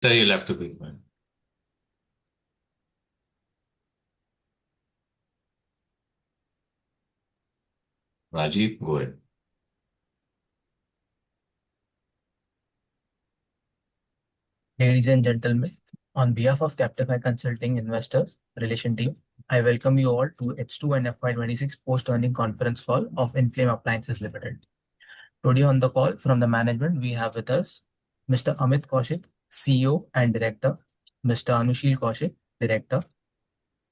Sir, you'll have to be fine. Rajiv, go ahead. Ladies and gentlemen, on behalf of Captify Consulting Investors Relation Team, I welcome you all to H2 and FY26 post-earning conference call of Inflame Appliances Limited. Today on the call from the management, we have with us Mr. Amit Kaushik, CEO and Director, Mr. Anushil Kaushik, Director.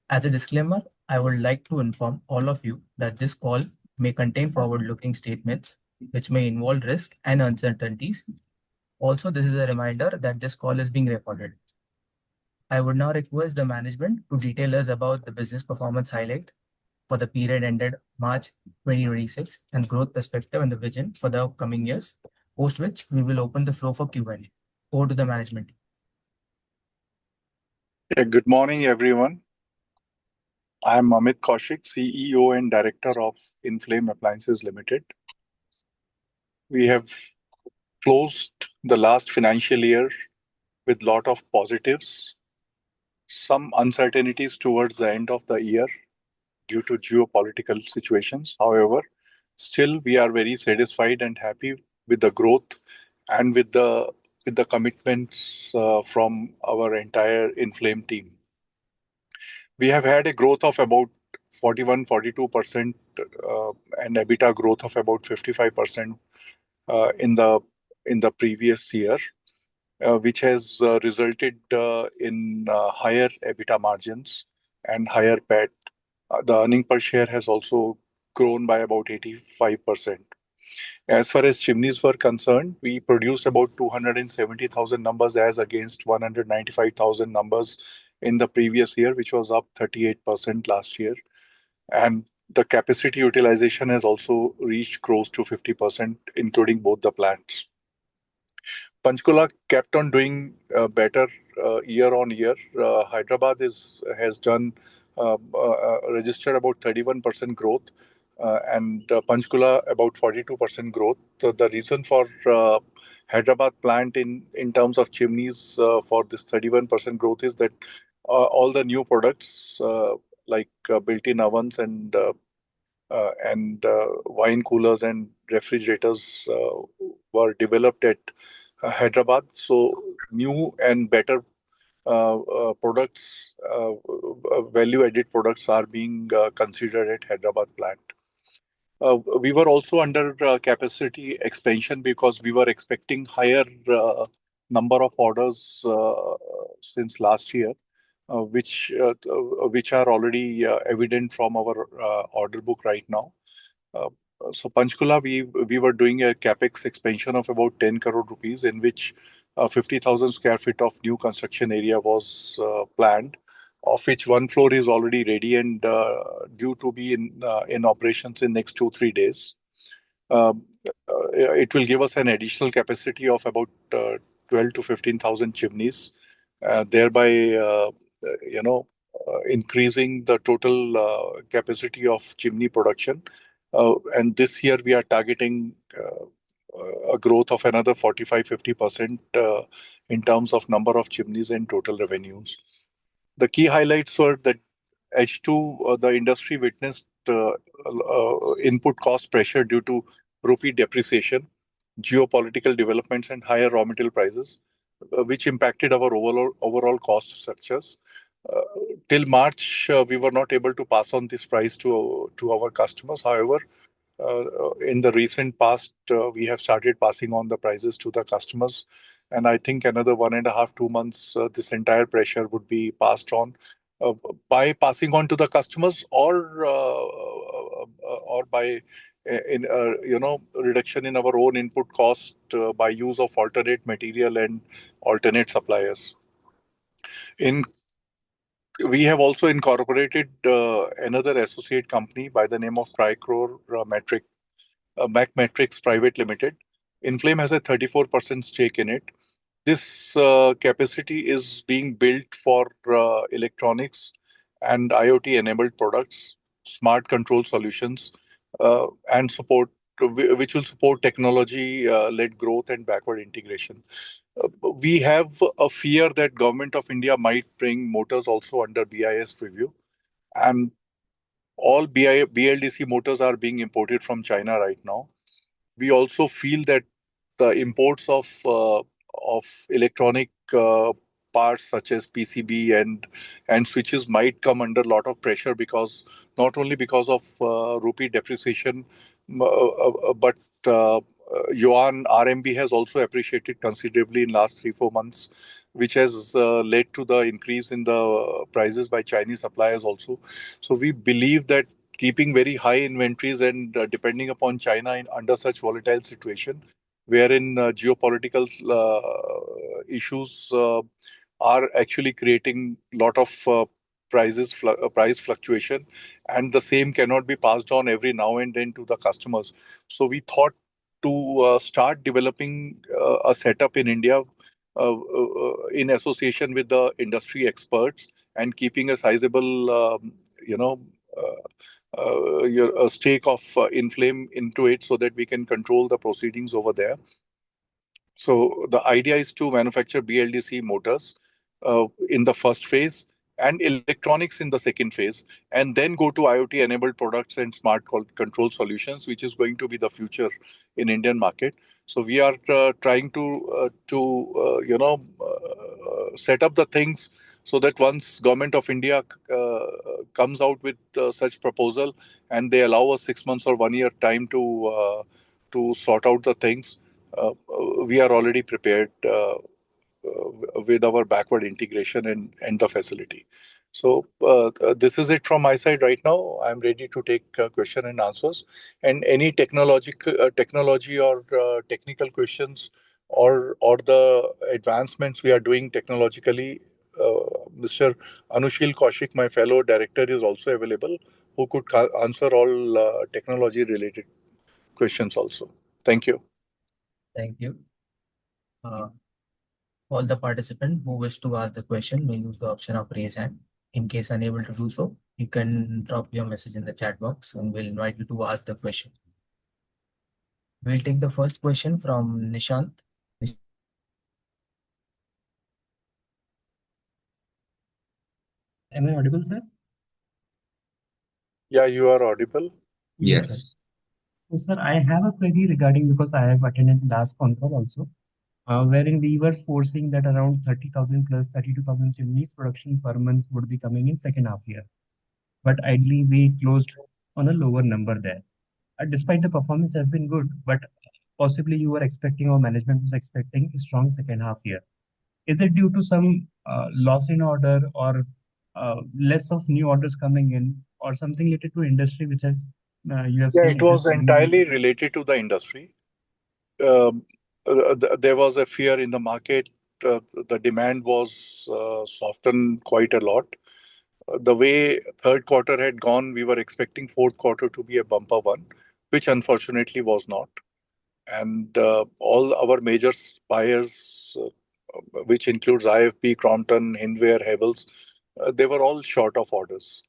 As a disclaimer, I would like to inform all of you that this call may contain forward-looking statements which may involve risk and uncertainties. Also, this is a reminder that this call is being recorded. I would now request the management to detail us about the business performance highlight for the period ended March 2026 and growth perspective and the vision for the upcoming years, post which we will open the floor for Q&A. Over to the management. Good morning, everyone. I'm Amit Kaushik, CEO and Director of Inflame Appliances Limited. We have closed the last financial year with lot of positives, some uncertainties towards the end of the year due to geopolitical situations. However, still we are very satisfied and happy with the growth and with the commitments from our entire Inflame team. We have had a growth of about 41-42% and EBITDA growth of about 55% in the previous year, which has resulted in higher EBITDA margins and higher PAT. The earning per share has also grown by about 85%. As far as chimneys were concerned, we produced about 270,000 numbers as against 195,000 numbers in the previous year, which was up 38% last year. And the capacity utilization has also reached close to 50%, including both the plants. Panchkula kept on doing better year on year. Hyderabad has done registered about 31% growth, and Panchkula about 42% growth. So the reason for Hyderabad plant in terms of chimneys for this 31% growth is that all the new products like built-in ovens and wine coolers and refrigerators were developed at Hyderabad. So new and better products, value-added products are being considered at Hyderabad plant. We were also under capacity expansion because we were expecting higher number of orders since last year, which are already evident from our order book right now. So Panchkula, we were doing a capex expansion of about 10 crore rupees, in which 50,000 square feet of new construction area was planned, of which one floor is already ready and due to be in operations in next 2-3 days. It will give us an additional capacity of about 12 to 15,000 chimneys, thereby increasing the total capacity of chimney production. And this year we are targeting a growth of another 45-50% in terms of number of chimneys and total revenues. The key highlights were that H2, the industry witnessed input cost pressure due to rupee depreciation, geopolitical developments, and higher raw material prices, which impacted our overall cost structures. Till March, we were not able to pass on this price to our customers. However, in the recent past, we have started passing on the prices to the customers. And I think another 1.5, 2 months, this entire pressure would be passed on by passing on to the customers or by reduction in our own input cost by use of alternate material and alternate suppliers. We have also incorporated another associate company by the name of Macmetrics Private Limited. Inflame has a 34% stake in it. This capacity is being built for electronics and IoT-enabled products, smart control solutions, and support, which will support technology-led growth and backward integration. We have a fear that Government of India might bring motors also under BIS review, and all BLDC motors are being imported from China right now. We also feel that the imports of electronic parts such as PCB and switches might come under a lot of pressure, because not only because of rupee depreciation, but yuan RMB has also appreciated considerably in last 3-4 months, which has led to the increase in the prices by Chinese suppliers also. So we believe that keeping very high inventories and depending upon China under such volatile situation, wherein geopolitical issues are actually creating lot of price fluctuation, and the same cannot be passed on every now and then to the customers. So we thought to start developing a setup in India in association with the industry experts, and keeping a sizable you know a stake of Inflame into it, so that we can control the proceedings over there. So the idea is to manufacture BLDC motors in the first phase, and electronics in the second phase, and then go to IoT-enabled products and smart control solutions, which is going to be the future in Indian market. So we are trying to set up the things, so that once Government of India comes out with such proposal, and they allow us 6 months or 1 year time to sort out the things, we are already prepared with our backward integration and the facility. So this is it from my side right now. I'm ready to take question and answers, and any technology or technical questions, or the advancements we are doing technologically. Mr. Anushil Kaushik, my fellow director, is also available, who could answer all technology related questions also. Thank you. Thank you. All the participants who wish to ask the question may use the option of raise hand. In case unable to do so, you can drop your message in the chat box and we'll invite you to ask the question. We'll take the first question from Nishant. Am I audible, sir? Yeah, you are audible. Yes, sir. Yes. So, sir, I have a query regarding, because I have attended last con call also, wherein we were foreseeing that around 30,000 plus 32,000 chimneys production per month would be coming in second half year. But ideally, we closed on a lower number there. Despite the performance has been good, but possibly you were expecting, or management was expecting, a strong second half year. Is it due to some loss in order, or less of new orders coming in, or something related to industry which has you have Yeah, seen it it was is coming in? entirely related to the industry. There was a fear in the market. The demand was softened quite a lot. The way third quarter had gone, we were expecting fourth quarter to be a bumper one, which unfortunately was not. And all our major buyers, which includes IFB, Crompton, Hindware, Havels, they were all short of orders.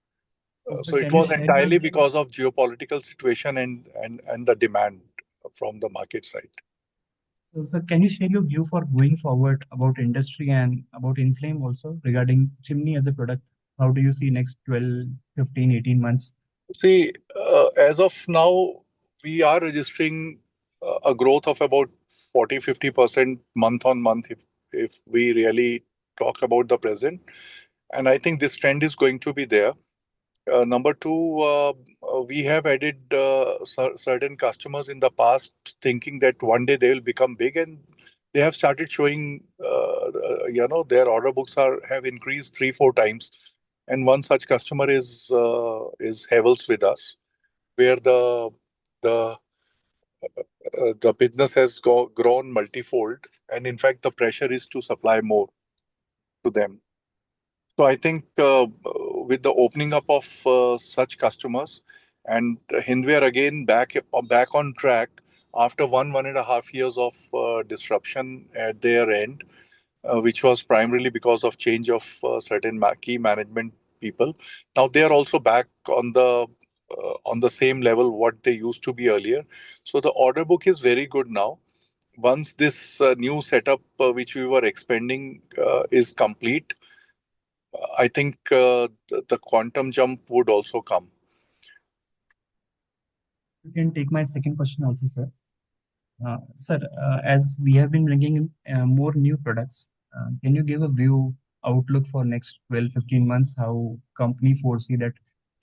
So So it can you was share your entirely because of geopolitical situation and the demand from the market side. so, sir, can you share your view for going forward about industry and about Inflame also regarding chimney as a product? How do you see next 12, 15, 18 months? See, as of now, we are registering a growth of about 40-50% month on month, if we really talk about the present. And I think this trend is going to be there. Number two, we have added certain customers in the past, thinking that one day they will become big, and they have started showing, their order books have increased 3-4 times. And one such customer is Havels with us, where the the business has grown multifold, and in fact the pressure is to supply more to them. So I think with the opening up of such customers, and Hindware again back on track after 1.5 years of disruption at their end, which was primarily because of change of certain key management people. Now they are also back on the same level what they used to be earlier. So the order book is very good now. once this new setup which we were expanding is complete, I think the quantum jump would also come. You can take my second question also, sir. Sir, as we have been bringing in more new products, can you give a view outlook for next 12-15 months, how company foresee that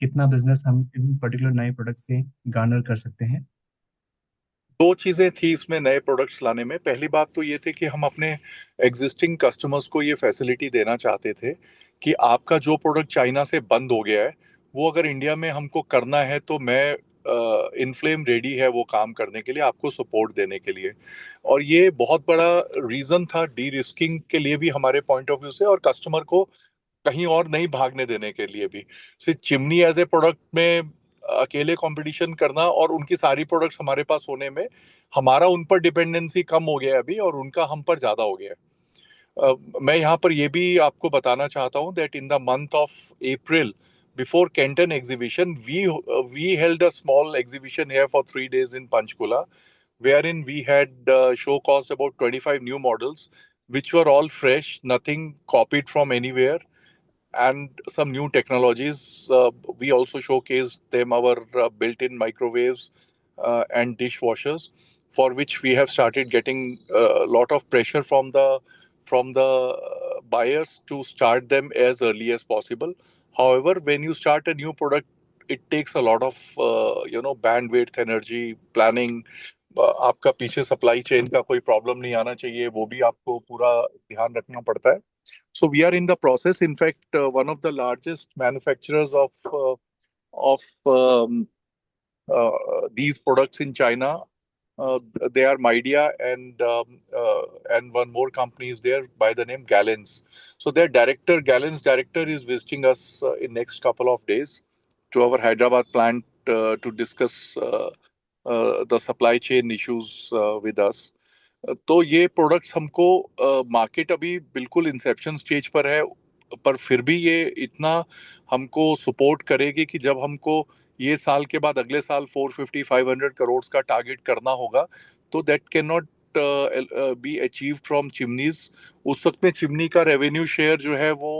कितना business हम इन particular नए product से garner कर सकते हैं? दो चीजें थी इसमें नए प्रोडक्ट्स लाने में। पहली बात तो ये थी कि हम अपने एग्जिस्टिंग कस्टमर्स को ये फैसिलिटी देना चाहते थे कि आपका जो प्रोडक्ट चाइना से बंद हो गया है, वो अगर इंडिया में हमको करना है तो मैं इनफ्लेम रेडी है वो काम करने के लिए, आपको सपोर्ट देने के लिए। और ये बहुत बड़ा रीजन था डी रिस्किंग के लिए भी हमारे पॉइंट ऑफ व्यू से, और कस्टमर को कहीं और नहीं भागने देने के लिए भी। सिर्फ चिमनी एज ए प्रोडक्ट में अकेले कंपटीशन करना और उनकी सारी प्रोडक्ट्स हमारे पास होने में हमारा उन पर डिपेंडेंसी कम हो गया है अभी, और उनका हम पर ज्यादा हो गया है। मैं यहाँ पर ये भी आपको बताना चाहता हूँ that in the month of April before Kenton exhibition, we held a small exhibition here for 3 days in Panchkula, wherein we had showcased about 25 new models, which were all fresh, nothing copied from anywhere, and some new technologies. We also showcased them our built-in microwaves and dishwashers, for which we have started getting a lot of pressure from the buyers to start them as early as possible. However, when you start a new product, it takes a lot of bandwidth, energy, planning. आपका पीछे supply chain का कोई problem नहीं आना चाहिए, वो भी आपको पूरा ध्यान रखना पड़ता है। So we are in the process. In fact, one of the largest manufacturers of these products in China, they are Midea, and one more company is there by the name Gallens. So their director, Gallens director, is visiting us in next couple of days to our Hyderabad plant to discuss the supply chain issues with us. तो ये products हमको market अभी बिल्कुल Inception stage पर है, पर फिर भी ये इतना हमको सपोर्ट करेगी कि जब हमको ये साल के बाद अगले साल 450-500 करोड़ का टारगेट करना होगा, तो that can not be achieve from chimneys. उस वक्त में चिमनी का रेवेन्यू शेयर जो है वो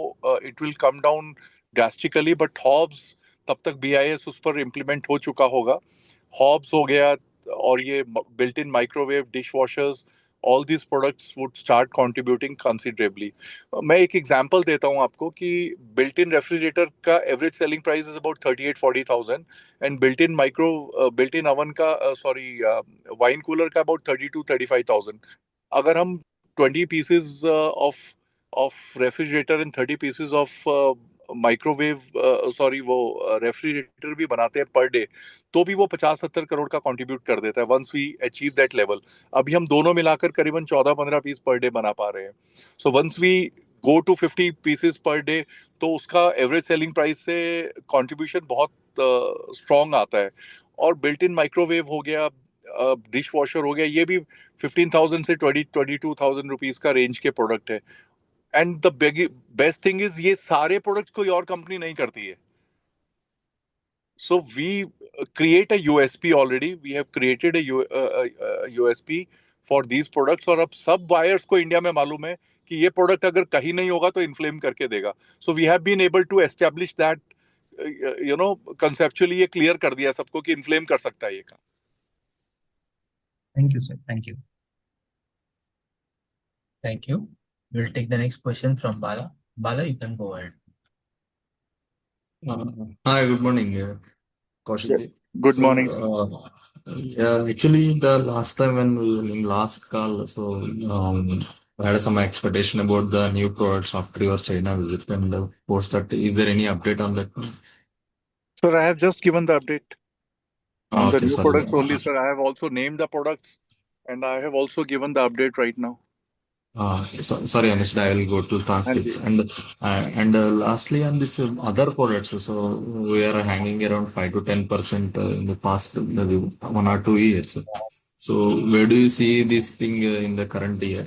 it will come down drastically, but hobs तब तक बीआईएस उस पर इम्प्लीमेंट हो चुका होगा। हॉब्स हो गया, और ये built in microwave dishwashers, all these products would start contributing considerably. मैं एक एग्जांपल देता हूं आपको कि बिल्ट इन रेफ्रिजरेटर का average selling price is about 38-40,000, and built in oven का वाइन कूलर का अबाउट 32-35,000। अगर हम 20 pieces of refrigerator and 30 pieces of microwave वो रेफ्रिजरेटर भी बनाते हैं पर डे, तो भी वो 50-70 करोड़ का कंट्रीब्यूट कर देता है once we achieve that level. अभी हम दोनों मिलाकर करीबन 14-15 पीस पर डे बना पा रहे हैं। So once we go to 50 pieces per day, तो उसका एवरेज सेलिंग प्राइस से कंट्रीब्यूशन बहुत स्ट्रॉन्ग आता है। और बिल्ट इन माइक्रोवेव हो गया, डिश वॉशर हो गया, ये भी 15,000 से 22,000 रुपीज का रेंज के प्रोडक्ट है। And the best thing is ये सारे प्रोडक्ट्स कोई और कंपनी नहीं करती है। So we create a USP already. We have created a USP for these products, और अब सब बायर्स को इंडिया में मालूम है कि ये प्रोडक्ट अगर कहीं नहीं होगा तो इन्फ्लेम करके देगा। So we have been able to establish that, conceptually ये क्लियर कर दिया सबको कि इन्फ्लेम कर सकता है ये काम। Thank you, sir. Thank you. Thank you. We'll take the next question from Bala. Bala, you can go ahead. Hi, good morning, Kaushik Yes. ji. Good So, morning, sir. yeah, actually, the last time when we were in last call, so I had some expectation about the new products after your China visit, and post that, is there any update on that? Sir, I have just given the update on the Okay, new sorry. products only, sir. I have also named the products, and I have also given the update right now. Sorry, understood. I will go to And transcripts. And lastly, on this other products, so we are hanging around 5 to 10% in the past maybe 1 or 2 years. So where do you see this thing in the current year?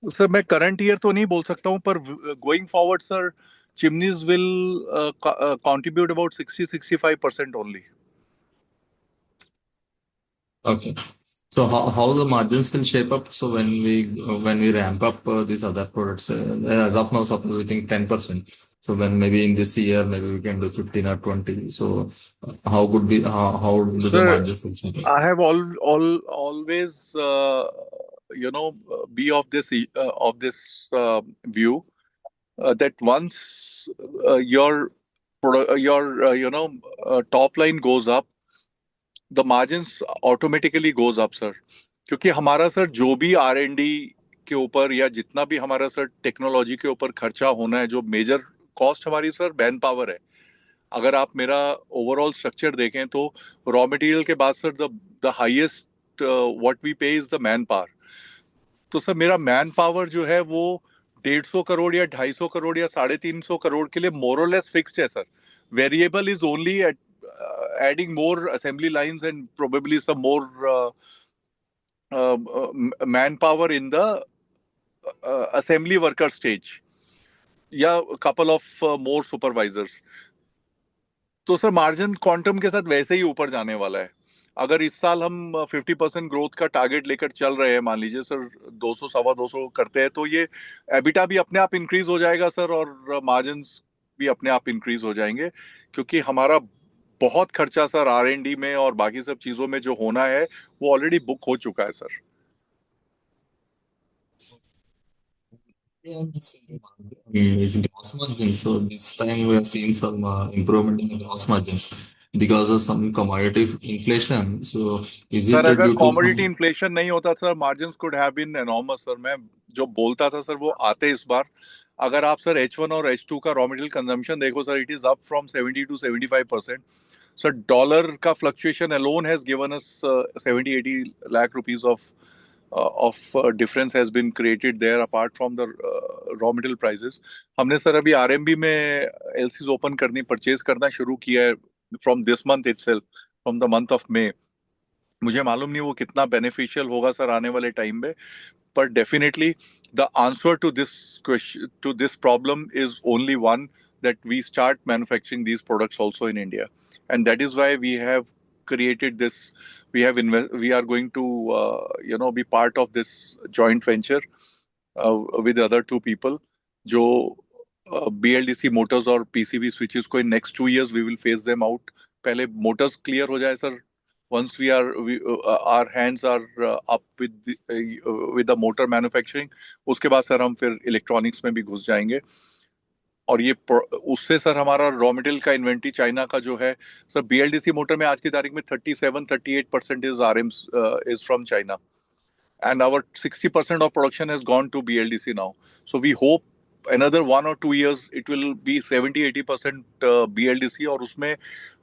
Sir मैं current year तो नहीं बोल सकता हूँ, पर going forward sir, chimneys will contribute about 60-65% only. Okay. So how the margins will shape up? So when we ramp up these other products, as of now, suppose we think 10%. So when maybe in this year, maybe we can do 15 or 20. So how do the Sir, margins will shape up? I have always be of this view that once your top line goes up, the margins automatically goes up, sir. क्योंकि हमारा sir जो भी R&D के ऊपर या जितना भी हमारा सर टेक्नोलॉजी के ऊपर खर्चा होना है, जो मेजर कॉस्ट हमारी सर मैन पावर है. अगर आप मेरा ओवरऑल स्ट्रक्चर देखें तो रॉ मटेरियल के बाद sir the highest what we pay is the manpower. तो सर मेरा मैन पावर जो है वो 150 करोड़ या 250 करोड़ या 350 करोड़ के लिए मोर और लेस फिक्स्ड है sir. Variable is only adding more assembly lines and probably some more manpower in the assembly worker stage या couple of more supervisors. तो सर मार्जिन क्वांटम के साथ वैसे ही ऊपर जाने वाला है. अगर इस साल हम 50% ग्रोथ का टारगेट लेकर चल रहे हैं, मान लीजिए सर 200 सवा 200 करते हैं, तो ये एबिटा भी अपने आप इंक्रीज हो जाएगा सर, और मार्जिन भी अपने आप इंक्रीज हो जाएंगे, क्योंकि हमारा बहुत खर्चा सर R&D में और बाकी सब चीजों में जो होना है वो ऑलरेडी बुक हो चुका है sir. Yeah, it's gross margins. So this time we have seen some improvement in the gross margins because of some commodity inflation. So is it sir अगर due to commodity some? Inflation नहीं होता sir, margins could have been enormous sir. मैं जो बोलता था sir वो आते इस बार. अगर आप सर H1 और H2 का रॉ मटेरियल कंजम्पशन देखो sir, it is up from 70 to 75%. Sir dollar का fluctuation alone has given us 70-80 lakh rupees of difference has been created there apart from the raw material prices. हमने sir अभी RMB में LCs open करनी, purchase करना शुरू किया है from this month itself, from the month of May. मुझे मालूम नहीं वो कितना बेनिफिशियल होगा सर आने वाले टाइम में, पर definitely the answer to this question, to this problem is only one, that we start manufacturing these products also in India, and that is why we have created this. We are going to be part of this joint venture with the other two people. जो BLDC motors और PCB switches को in next 2 years we will phase them out. पहले motors clear हो जाए sir. Once our hands are up with the motor manufacturing, उसके बाद sir हम फिर इलेक्ट्रॉनिक्स में भी घुस जाएंगे. और ये उससे सर हमारा रॉ मटेरियल का इन्वेंट्री चाइना का जो है सर, BLDC मोटर में आज की तारीख में 37-38% is from China, and our 60% of production has gone to BLDC now. So we hope another 1 or 2 years it will be 70-80% BLDC, और उसमें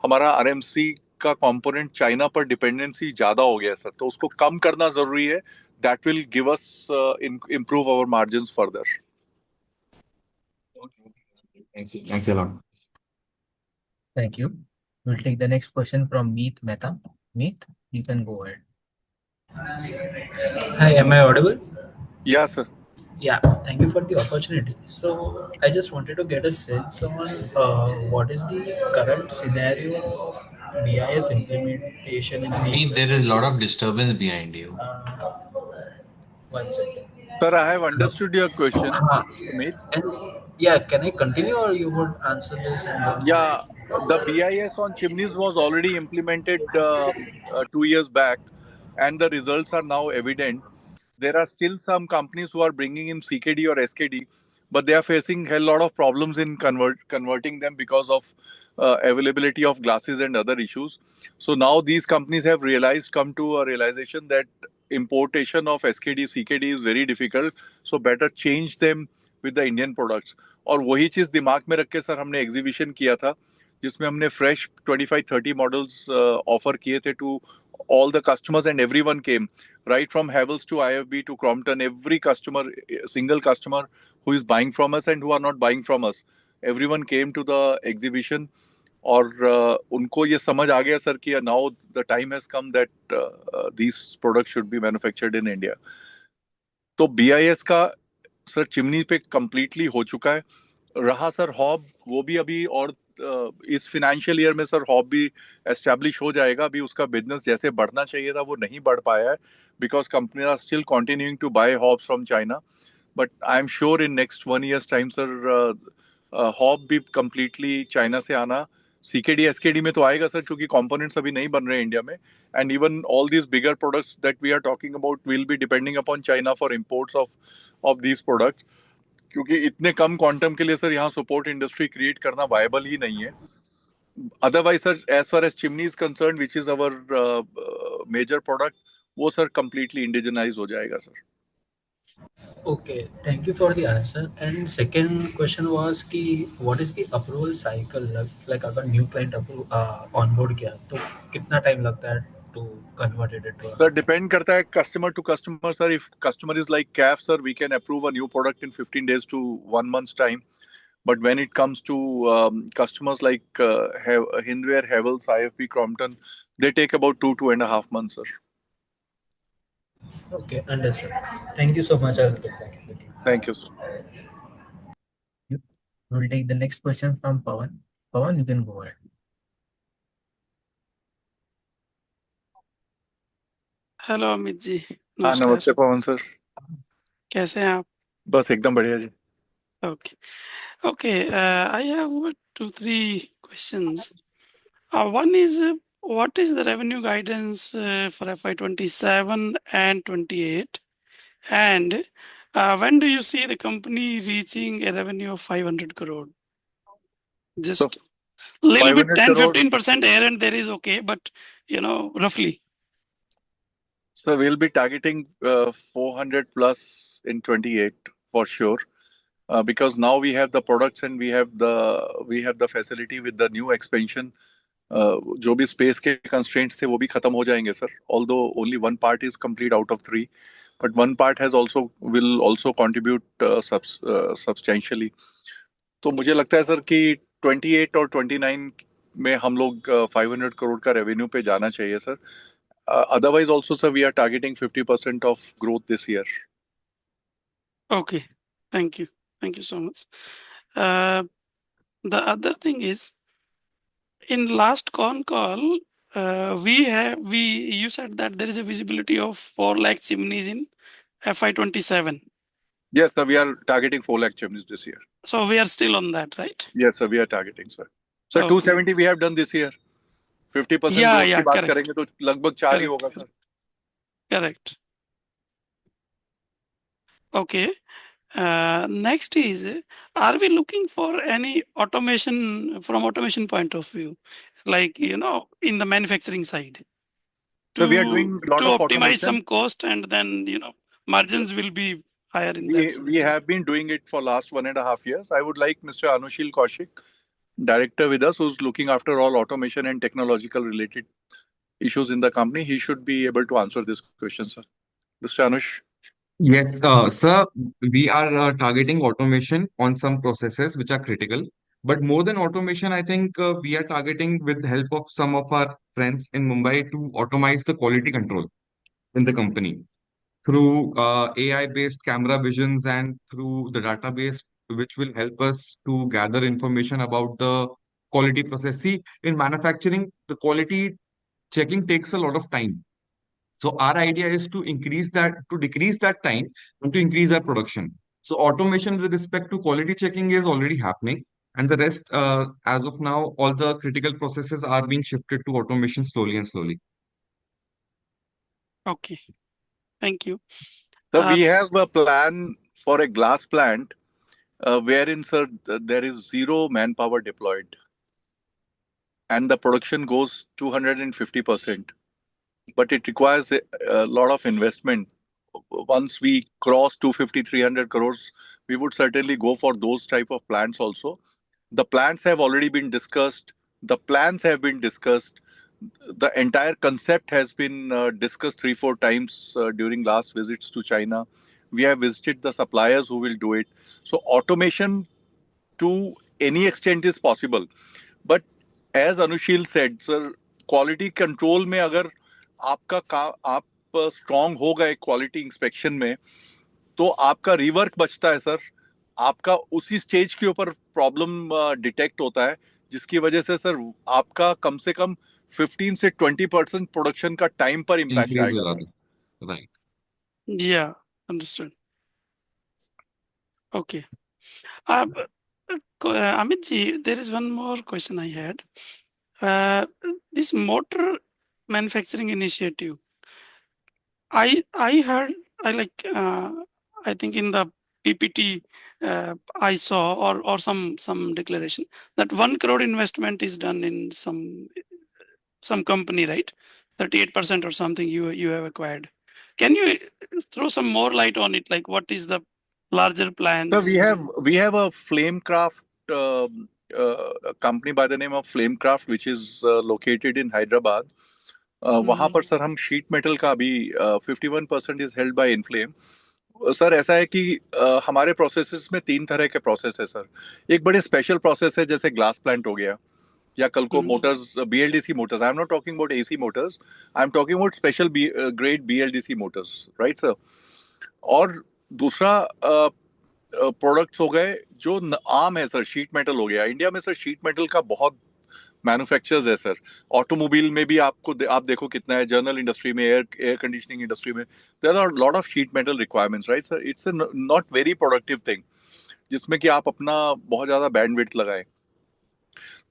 हमारा RMC का कंपोनेंट चाइना पर डिपेंडेंसी ज्यादा हो गया है सर, तो उसको कम करना जरूरी है. That will give us improve our margins further. Thanks, thanks a lot. Thank you. We'll take the next question from Meet Mehta. Meet, you can go ahead. Hi, am I audible? Yeah sir. Yeah, thank you for the opportunity. So, I just wanted to get a sense on what is the current scenario of BIS implementation in I the mean, there is a industry. lot of disturbance behind you. One second. Sir, I have understood your question, Amit. And yeah, can I continue or you would answer this and then? Yeah, the BIS on chimneys was already implemented 2 years back, and the results are now evident. There are still some companies who are bringing in CKD or SKD, but they are facing a lot of problems in converting them because of availability of glasses and other issues. So now these companies have come to a realization that importation of SKD, CKD is very difficult. So better change them with the Indian products. और वही चीज दिमाग में रख के sir हमने exhibition किया था, जिसमें हमने फ्रेश 25-30 मॉडल्स ऑफर किए थे to all the customers, and everyone came, right from Havells to IFB to Crompton. Every customer, single customer who is buying from us and who are not buying from us, everyone came to the exhibition. और उनको ये समझ आ गया sir कि now the time has come that these products should be manufactured in India. तो BIS का sir chimney पे completely हो चुका है. रहा सर हॉब, वो भी अभी और इस फाइनेंशियल ईयर में सर हॉब भी एस्टेब्लिश हो जाएगा. अभी उसका बिजनेस जैसे बढ़ना चाहिए था वो नहीं बढ़ पाया है because company are still continuing to buy hobs from China. But I am sure in next 1 year's time sir hob भी कंप्लीटली चाइना से आना. सीकेडी एसकेडी में तो आएगा सर क्योंकि कंपोनेंट्स अभी नहीं बन रहे हैं इंडिया में. And even all these bigger products that we are talking about will be depending upon China for imports of these products. क्योंकि इतने कम क्वांटम के लिए सर यहाँ सपोर्ट इंडस्ट्री क्रिएट करना वायबल ही नहीं है. Otherwise sir as far as chimney is concern which is our major product वो सर कंप्लीटली इंडिजनाइज हो जाएगा sir. Okay, thank you for the answer. And second question was कि what is the approval cycle like अगर new client onboard किया तो कितना time लगता है to convert it into sir depend करता है customer to customer sir. If customer is like Kaff sir we can approve a new product in 15 days to 1 month's time. But when it comes to customers like Hindware, Havels, IFB, Crompton, they take about 2.5 months, sir. Okay, understood. Thank you so much. I'll get back in the queue. Thank you, sir. We'll take the next question from Pawan. Pawan, you can go ahead. Hello Amit ji, हाँ नमस्कार. नमस्ते पवन sir. कैसे हैं आप? बस एकदम बढ़िया जी. Okay okay, I have 2-3 questions. One is what is the revenue guidance for FY27 and 28, and when do you see the company reaching a revenue of 500 crore? Just So little bit 500 crore, 10-15% here and there is okay, but roughly. sir, we'll be targeting 400 plus in 28 for sure. Because now we have the products and we have the facility with the new expansion. जो भी space के constraints थे वो भी खत्म हो जाएंगे sir. Although only one part is complete out of 3, but one part has also will also contribute substantially. तो मुझे लगता है सर कि 28 और 29 में हम लोग 500 करोड़ का रेवेन्यू पे जाना चाहिए sir. Otherwise also sir we are targeting 50% of growth this year. Okay, thank you so much. The other thing is, in last con call, you said that there is a visibility of 4 lakh chimneys in FY27. Yes sir, we are targeting 4 lakh chimneys this year. So we are still on that, right? Yes sir, we are targeting sir. Sir, Okay. 270 we have done this year. 50% Yeah, growth की बात correct. करेंगे तो लगभग 4 ही Correct, होगा sir. Correct. Okay. Next is, are we looking for any automation from automation point of view, like in the manufacturing side, So we are to doing a lot to of optimize automation. some cost, and then margins will be higher in that We sense. have been doing it for last 1.5 years. I would like Mr. Anushil Kaushik, director with us, who's looking after all automation and technological related issues in the company. He should be able to answer this question, sir. Mr. Anush. Yes, sir, we are targeting automation on some processes which are critical. But more than automation, I think we are targeting with the help of some of our friends in Mumbai to automate the quality control in the company through AI-based camera visions and through the database, which will help us to gather information about the quality process. See, in manufacturing, the quality checking takes a lot of time. So our idea is to decrease that time and to increase our production. So automation with respect to quality checking is already happening. And the rest, as of now, all the critical processes are being shifted to automation slowly and slowly. Okay, thank you. So we have a plan for a glass plant wherein, sir, there is zero manpower deployed. And the production goes 250%. But it requires a lot of investment. Once we cross 250-300 crores, we would certainly go for those type of plants also. The plants have already been discussed. The plans have been discussed. The entire concept has been discussed 3-4 times during last visits to China. We have visited the suppliers who will do it. So automation to any extent is possible. But as Anushil said, sir, quality control में अगर आप strong हो गए quality inspection में तो आपका rework बचता है सर. आपका उसी स्टेज के ऊपर प्रॉब्लम डिटेक्ट होता है जिसकी वजह से सर आपका कम से कम 15 से 20% प्रोडक्शन का टाइम पर इम्पैक्ट इंक्रीज आएगा हो सर। जाता है, right. Yeah, understood. Okay. Uh, Amit ji, there is one more question I had. This motor manufacturing initiative, I heard, I think in the PPT I saw or some declaration that 1 crore investment is done in some company, right? 38% or something you have acquired. Can you throw some more light on it? Like what is the larger So plans? we have a Flamecraft a company by the name of Flamecraft which is located in Hyderabad. वहां पर sir हम sheet metal का अभी 51% is held by inflame. Sir ऐसा है कि हमारे processes में 3 तरह के प्रोसेस है सर। एक बड़े स्पेशल प्रोसेस है जैसे ग्लास प्लांट हो गया, या कल को Motors BLDC Motors, I am not talking about AC Motors, I am talking about special grade BLDC Motors, right sir. और दूसरा प्रोडक्ट्स हो गए जो आम है सर, शीट मेटल हो गया। इंडिया में सर शीट मेटल का बहुत मैन्युफैक्चरर्स है सर। ऑटोमोबाइल में भी आप देखो कितना है, जर्नल इंडस्ट्री में, एयर कंडीशनिंग इंडस्ट्री में there are lot of sheet metal requirements, right sir. It's not very productive thing जिसमें कि आप अपना बहुत ज्यादा बैंडविड्थ लगाएं।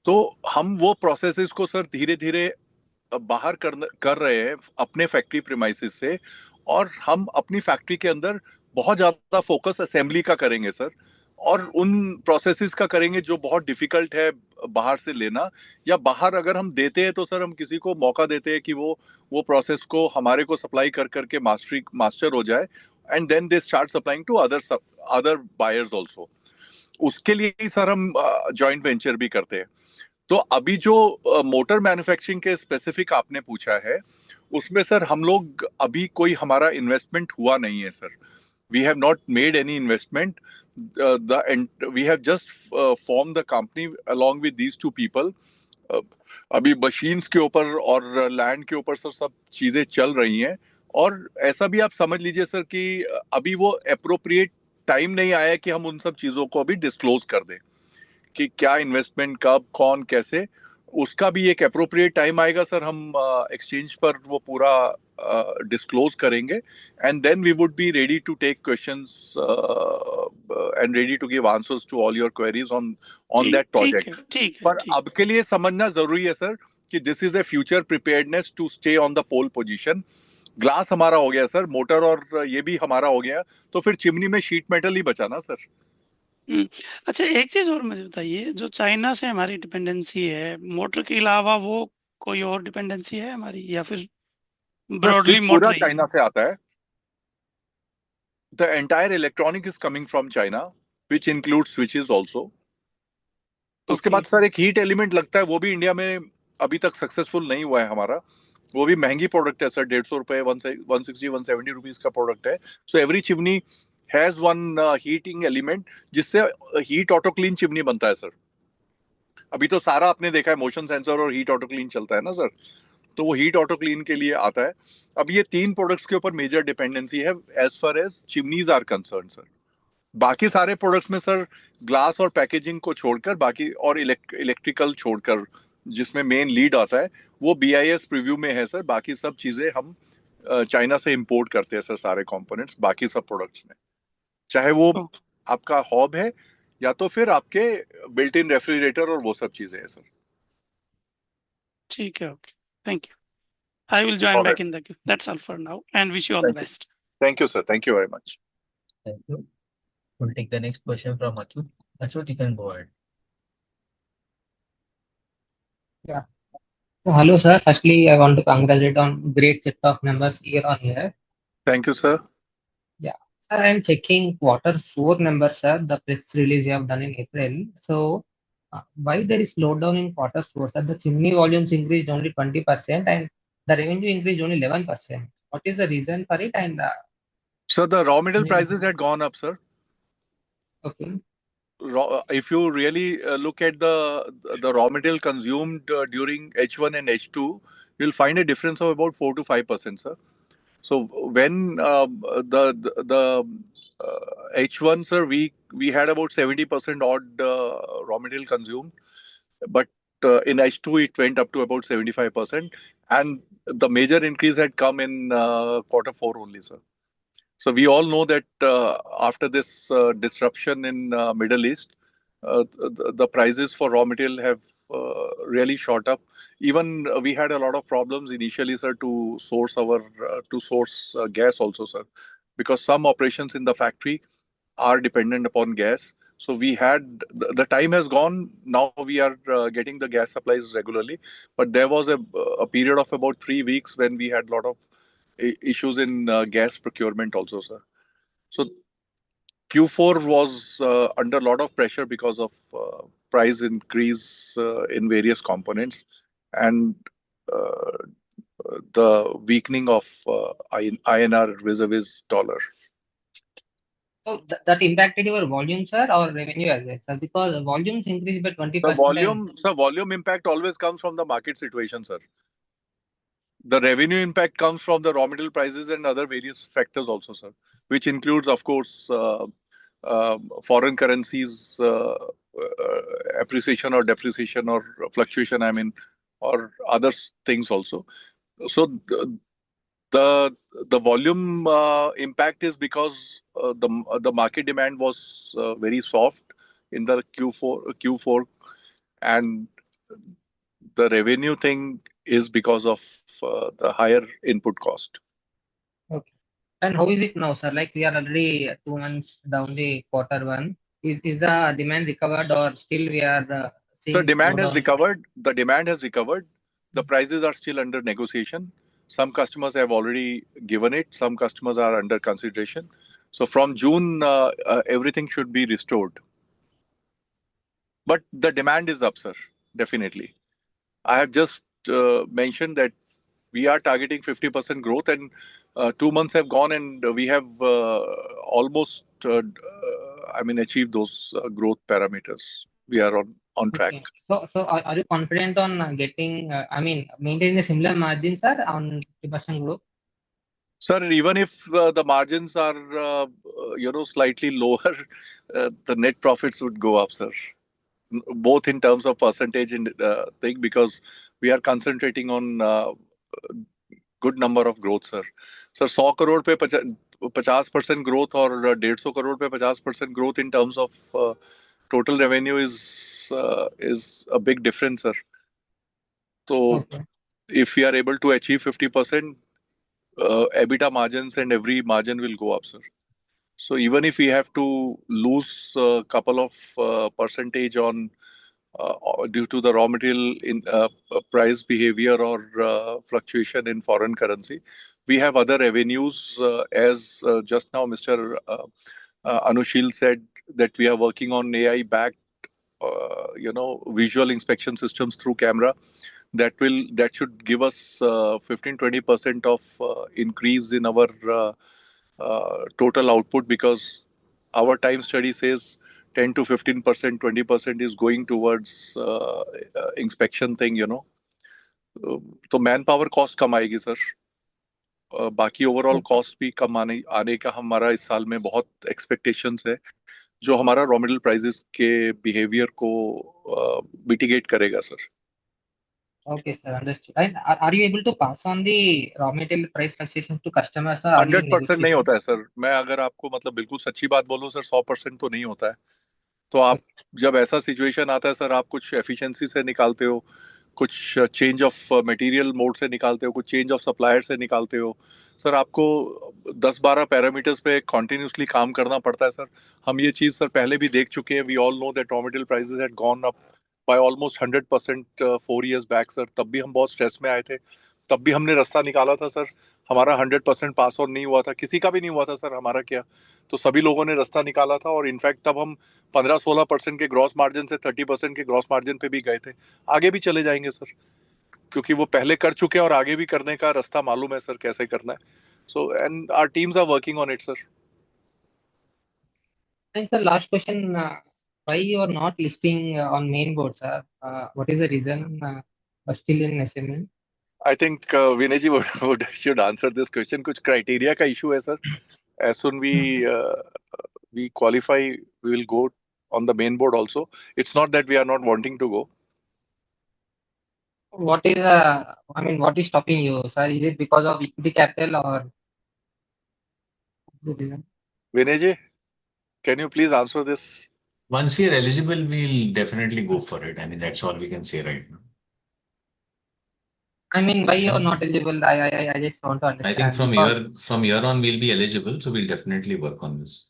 तो हम वो प्रोसेसेस को सर धीरे धीरे बाहर कर रहे हैं अपने फैक्ट्री प्रीमाइसेस से, और हम अपनी फैक्ट्री के अंदर बहुत ज्यादा फोकस असेंबली का करेंगे सर, और उन प्रोसेसेस का करेंगे जो बहुत डिफिकल्ट है बाहर से लेना, या बाहर अगर हम देते हैं तो सर हम किसी को मौका देते हैं कि वो प्रोसेस को हमारे को सप्लाई कर करके मास्टर हो जाए, and then they start supplying to other buyers also. उसके लिए ही सर हम जॉइंट वेंचर भी करते हैं। तो अभी जो मोटर मैन्युफैक्चरिंग के स्पेसिफिक आपने पूछा है, उसमें सर हम लोग अभी कोई हमारा इन्वेस्टमेंट हुआ नहीं है sir. We have not made any investment. We have just form the company along with these two people. अभी मशीन्स के ऊपर और लैंड के ऊपर सर सब चीजें चल रही हैं, और ऐसा भी आप समझ लीजिए सर कि अभी वो अप्रोप्रिएट टाइम नहीं आया कि हम उन सब चीजों को अभी डिस्क्लोज कर दें कि क्या इन्वेस्टमेंट कब कौन कैसे। उसका भी एक अप्रोप्रिएट टाइम आएगा सर, हम एक्सचेंज पर वो पूरा डिस्क्लोज करेंगे, and then we would be ready to take questions and ready to give answers to all your queries on that project. पर अब के लिए समझना जरूरी है सर कि this is a future preparedness to stay on the pole position. Glass हमारा हो गया सर, मोटर और ये भी हमारा हो गया, तो फिर चिमनी में शीट मेटल ही बचा ना सर। अच्छा, एक चीज और मुझे बताइए, जो चाइना से हमारी डिपेंडेंसी है मोटर के अलावा, वो कोई और डिपेंडेंसी है हमारी, या फिर ब्रॉडली मोटर पूरा ही? चाइना से आता है। The entire electronic is coming from China, which includes switches also. उसके बाद सर एक हीट एलिमेंट लगता है, वो भी इंडिया में अभी तक सक्सेसफुल नहीं हुआ है हमारा। वो भी महंगी प्रोडक्ट है सर, 150 रुपए, 160-170 रुपीज का प्रोडक्ट है। So every chimney has one heating element जिससे हीट ऑटो क्लीन चिमनी बनता है सर। अभी तो सारा आपने देखा है मोशन सेंसर और हीट ऑटो क्लीन चलता है ना सर, तो वो हीट ऑटो क्लीन के लिए आता है। अब ये 3 प्रोडक्ट्स के ऊपर मेजर डिपेंडेंसी है as far as chimneys are concern sir. बाकी सारे प्रोडक्ट्स में सर ग्लास और पैकेजिंग को छोड़कर बाकी, और इलेक्ट्रिकल छोड़कर जिसमें मेन लीड आता है, वो BIS प्रीव्यू में है सर। बाकी सब चीजें हम चाइना से इंपोर्ट करते हैं सर, सारे कंपोनेंट्स बाकी सब प्रोडक्ट्स में, चाहे वो आपका हॉब है या तो फिर आपके बिल्ट इन रेफ्रिजरेटर और वो सब चीजें हैं सर। ठीक है, okay, thank you. I will join back in the queue. That's all for now, and wish you all the best. Thank you, sir. Thank you very much. Thank you. We'll take the next question from Achut. Achut, you can go ahead. Yeah. So, hello, sir. Firstly, I want to congratulate on great set of numbers year on year. Thank you, sir. Yeah. Sir, I'm checking Q4 numbers, sir. The press release you have done in April. So, why there is slowdown in Q4, sir? The chimney volumes increased only 20% and the revenue increased only 11%. What is the reason for it? And So the raw material prices had gone up, sir. okay. If you really look at the raw material consumed during H1 and H2, you'll find a difference of about 4 to 5%, sir. So when the H1, sir, we had about 70% odd raw material consumed. but in H2 it went up to about 75%, and the major increase had come in Q4 only, sir. So we all know that after this disruption in Middle East, the prices for raw material have really shot up. Even we had a lot of problems initially, sir, to source gas also, sir, because some operations in the factory are dependent upon gas. So we had the time has gone. Now we are getting the gas supplies regularly, but there was a period of about 3 weeks when we had a lot of issues in gas procurement also, sir. So Q4 was under a lot of pressure because of price increase in various components and uh, the weakening of INR vis-a-vis dollar. So that impacted your volume, sir, or revenue as well, sir? Because volumes increased by 20% and Volume impact always comes from the market situation, sir. The revenue impact comes from the raw material prices and other various factors also, sir, which includes, of course, foreign currencies appreciation or depreciation or fluctuation, I mean, or other things also. So the volume impact is because the market demand was very soft in the Q4, and the revenue thing is because of the higher input cost. okay. And how is it now, sir? Like we are already 2 months down the Q1. Is the demand recovered or still we are So seeing demand has slowdown? recovered. The demand has recovered. The prices are still under negotiation. Some customers have already given it. Some customers are under consideration. So from June, everything should be restored. But the demand is up, sir. Definitely. I have just mentioned that we are targeting 50% growth, and 2 months have gone, and we have almost, achieved those growth parameters. We are on track. Okay. So are you confident on getting, maintaining a similar margin, sir, on 50% growth? Sir, even if the margins are, slightly lower, the net profits would go up, sir. Both in terms of percentage and thing, because we are concentrating on good number of growth, sir. Sir, 100 crore पे 50% growth और 150 crore पे 50% growth in terms of total revenue is a big difference, sir. So Okay. if we are able to achieve 50%, EBITDA margins and every margin will go up, sir. So even if we have to lose a couple of percentage on due to the raw material in price behavior or fluctuation in foreign currency, we have other revenues, as just now Mr. Anushil said, that we are working on AI-backed, visual inspection systems through camera. That should give us 15-20% of increase in our total output, because our time study says 10 to 15%, 20% is going towards inspection thing, तो man power cost कम आएगी sir. बाकी overall cost भी कम आने का हमारा इस साल में बहुत एक्सपेक्टेशंस है, जो हमारा रॉ मटेरियल प्राइसेस के बिहेवियर को मिटिगेट करेगा sir. Okay, sir, understood. And are you able to pass on the raw material price fluctuations to customers, or are you in 100% नहीं negotiation? होता है सर. मैं अगर आपको मतलब बिल्कुल सच्ची बात बोलूं सर, 100% तो नहीं होता है. तो आप जब ऐसा सिचुएशन आता है सर, आप कुछ एफिशिएंसी से निकालते हो, कुछ चेंज ऑफ मटेरियल मोड से निकालते हो, कुछ चेंज ऑफ सप्लायर से निकालते हो. सर आपको 10-12 पैरामीटर्स पे कंटिन्यूसली काम करना पड़ता है सर. हम ये चीज़ सर पहले भी देख चुके हैं. We all know that raw material prices had gone up by almost 100% 4 years back sir. तब भी हम बहुत स्ट्रेस में आए थे. तब भी हमने रास्ता निकाला था सर. हमारा 100% पास ऑन नहीं हुआ था, किसी का भी नहीं हुआ था सर. हमारा क्या, तो सभी लोगों ने रास्ता निकाला था, और इनफैक्ट तब हम 15-16% के ग्रॉस मार्जिन से 30% के ग्रॉस मार्जिन पे भी गए थे. आगे भी चले जाएंगे सर, क्योंकि वो पहले कर चुके हैं और आगे भी करने का रास्ता मालूम है सर कैसे करना है. So and our teams are working on it sir. And sir, last question, why you are not listing on main board, sir? What is the reason still in SMN? I think Vinay ji would should answer this question. कुछ criteria का issue है sir. As soon we qualify, we will go on the main board also. It's not that we are not wanting to go. what is what is stopping you, sir? Is it because of equity capital or is it reason? Vinay ji, can you please answer this? Once we are eligible, we'll definitely go for it. I mean, that's all we can say right now. Why you're not eligible? I just want to I think understand because, from here on we'll be eligible, so we'll definitely work on this.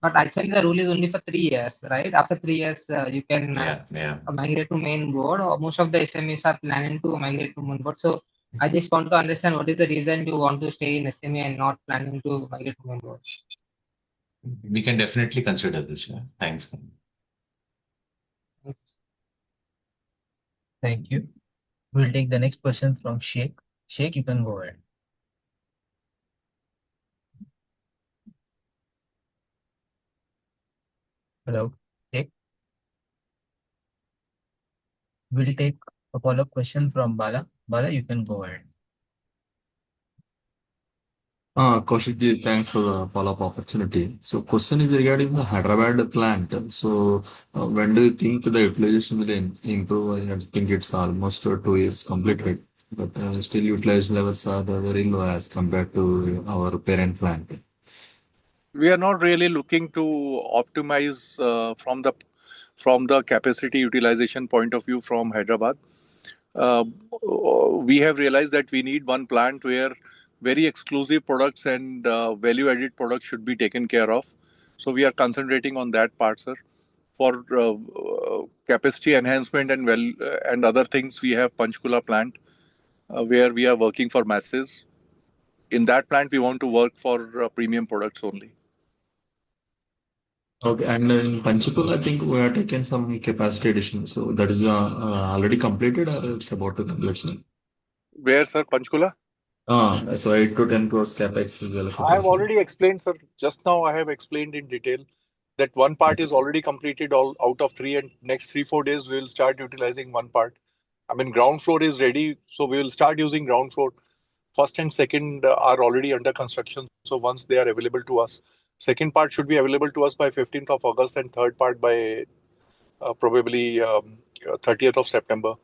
but actually the rule is only for 3 years, right? After 3 years, you can Yeah. migrate to main board, or most of the SMEs are planning to migrate to main board. So I just want to understand what is the reason you want to stay in SME and not planning to migrate to main board. We can definitely consider this. Yeah. Thanks. Thank you. We'll take the next question from Sheikh. Sheikh, you can go ahead. Hello, Sheikh. We'll take a follow-up question from Bala. Bala, you can go ahead. Kaushik ji, thanks for the follow-up opportunity. So, question is regarding the Hyderabad plant. So, when do you think the utilization will improve? I think it's almost 2 years completed, but still utilization levels are very low as compared to our parent plant. We are not really looking to optimize from the capacity utilization point of view from Hyderabad. We have realized that we need one plant where very exclusive products and value-added products should be taken care of. So we are concentrating on that part, sir. For capacity enhancement and other things, we have Panchkula plant where we are working for masses. In that plant, we want to work for premium products only. Okay, and in Panchkula, I think we are taking some capacity addition. So, that is already completed or it's about to complete soon? Where, sir? Panchkula? So 8 to 10 crores capex is I have allocated. already explained, sir. Just now I have explained in detail that one part is already completed all out of three, and next 3-4 days we will start utilizing one part. Ground floor is ready, so we will start using ground floor. First and second are already under construction. So once they are available to us, second part should be available to us by 15th of August and third part by probably 30th of September.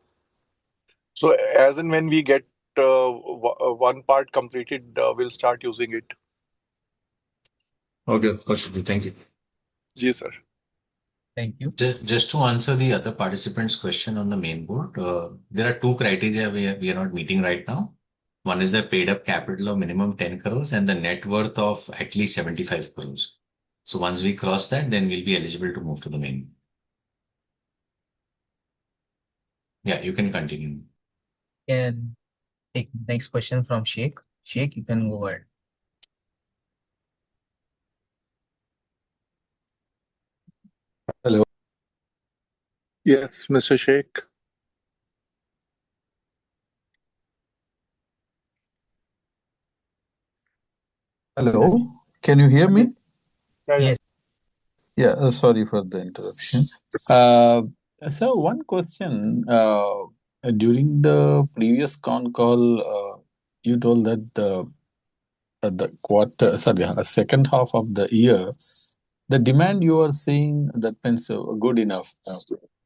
So as and when we get one part completed, we'll start using it. Okay, of course. Thank you. Yes, sir. Thank you. Just to answer the other participant's question on the main board, there are two criteria we are not meeting right now. One is the paid up capital of minimum 10 crores and the net worth of at least 75 crores. So once we cross that, then we'll be eligible to move to the main. Yeah, you can continue. And take next question from Sheikh. Sheikh, you can go ahead. Hello. Yes, Mr. Sheikh. Hello. Can you hear me? Yes. Yeah, sorry for the interruption. So one question, during the previous call, you told that the second half of the year, the demand you are seeing that means good enough.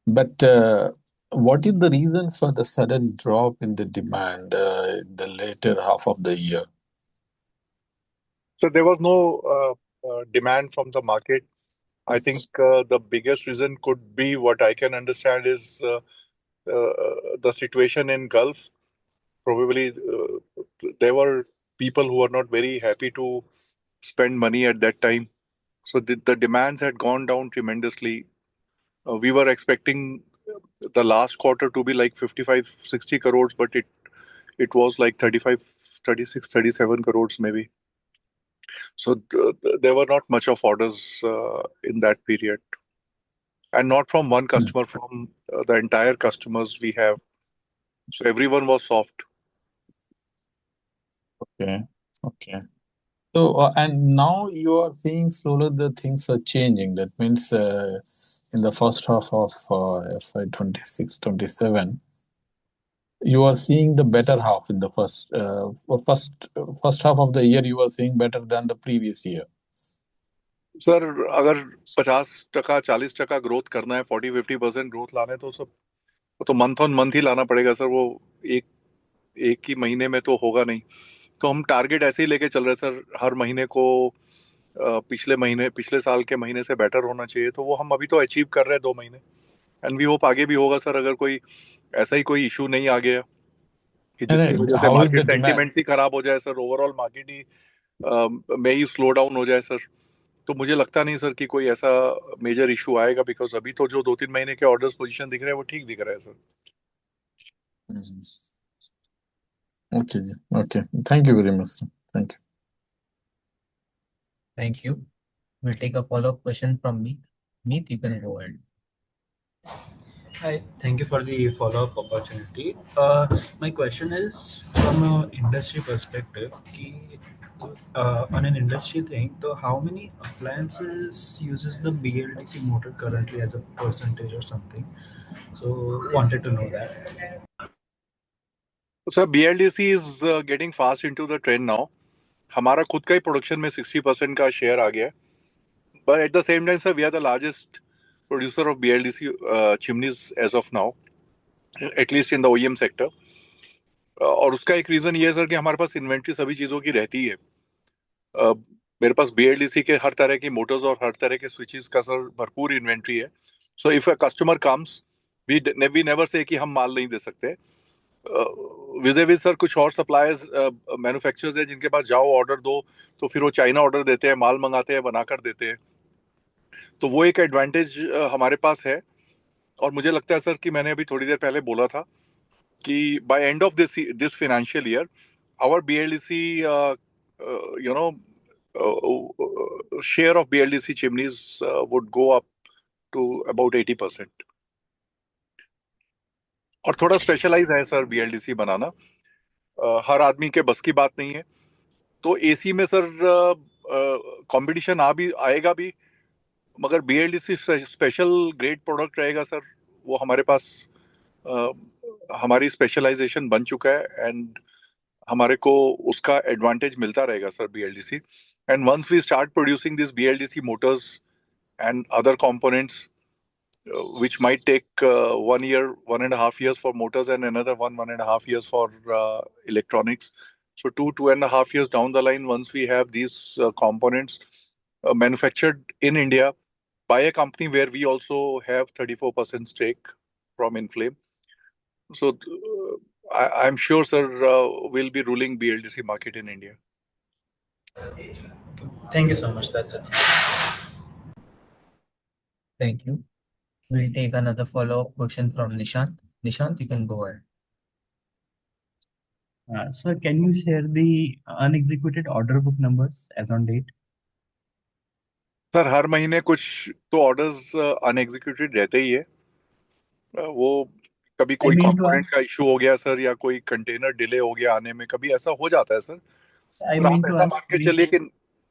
But what is the reason for the sudden drop in the demand in the later half of the year? So there was no demand from the market. I think the biggest reason could be what I can understand is the situation in Gulf. Probably there were people who were not very happy to spend money at that time. So the demands had gone down tremendously. We were expecting the last quarter to be like 55-60 crores, but it was like 35, 36, 37 crores maybe. So there were not much of orders in that period. And not from one customer, from the entire customers we have. So everyone was soft. Okay. So, and now you are seeing slowly the things are changing. That means in the first half of FY 26-27, you are seeing the better half in the first half of the year. You are seeing better than the previous year. Sir अगर 50%, 40% growth करना है, 40-50% growth लाना है, तो सब तो month on month ही लाना पड़ेगा सर, वो एक एक ही महीने में तो होगा नहीं। तो हम टारगेट ऐसे ही लेके चल रहे हैं सर, हर महीने को पिछले साल के महीने से बेटर होना चाहिए, तो वो हम अभी तो अचीव कर रहे हैं 2 महीने। एंड वी होप आगे भी होगा सर, अगर कोई ऐसा ही कोई इशू नहीं आ गया कि जिसकी And वजह से how is the market demand? Sentiments ही खराब हो जाए सर, ओवरऑल मार्केट ही में ही स्लो डाउन हो जाए सर, तो मुझे लगता नहीं सर कि कोई ऐसा मेजर इशू आएगा, बिकॉज अभी तो जो 2-3 महीने के ऑर्डर्स पोजीशन दिख रहे हैं वो ठीक दिख रहा है sir. Mhm. Okay, ji. Okay. Thank you very much, sir. Thank you. Thank you. We'll take a follow-up question from Meet. Meet, you can go ahead. Hi, thank you for the follow-up opportunity. My question is from an industry perspective, on an industry thing, so how many appliances uses the BLDC motor currently as a percentage or something? So wanted to know that. Sir BLDC is getting fast into the trend now. हमारा खुद का ही production में 60% का share आ गया है, but at the same time sir we are the largest producer of BLDC chimneys as of now, at least in the OEM sector. और उसका एक रीजन ये है सर कि हमारे पास इन्वेंट्री सभी चीजों की रहती है। मेरे पास BLDC के हर तरह की मोटर्स और हर तरह के स्विचेस का सर भरपूर इन्वेंट्री है। So if a customer comes, we never say कि हम माल नहीं दे सकते। विज सर कुछ और सप्लायर्स मैन्युफैक्चरर्स है जिनके पास जाओ ऑर्डर दो, तो फिर वो चाइना ऑर्डर देते हैं, माल मंगाते हैं, बनाकर देते हैं। तो वो एक एडवांटेज हमारे पास है। और मुझे लगता है सर कि मैंने अभी थोड़ी देर पहले बोला था कि by end of this financial year our BLDC you know share of BLDC chimneys would go up to about 80%। और थोड़ा स्पेशलाइज है सर BLDC बनाना, हर आदमी के बस की बात नहीं है। तो AC में सर कंपटीशन आएगा भी, मगर BLDC स्पेशल ग्रेड प्रोडक्ट रहेगा सर, वो हमारे पास हमारी स्पेशलाइजेशन बन चुका है, एंड हमारे को उसका एडवांटेज मिलता रहेगा sir BLDC। And once we start producing this BLDC motors and other components, which might take 1 year, 1.5 years for motors, and another 1.5 years for electronics. So 2.5 years down the line, once we have these components manufactured in India by a company where we also have 34% stake from Inflame. So I'm sure, sir, we'll be ruling BLDC market in India. Thank you so much. That's it. Thank you. We'll take another follow-up question from Nishant. Nishant, you can go ahead. Sir, can you share the unexecuted order book numbers as on date? Sir हर महीने कुछ तो orders अनएग्जीक्यूटेड रहते ही है। वो कभी कोई mean to component ask- का इशू हो गया सर, या कोई कंटेनर डिले हो गया आने में, कभी ऐसा हो जाता है सर। I और आप mean to ऐसा ask मान के which- चलिए कि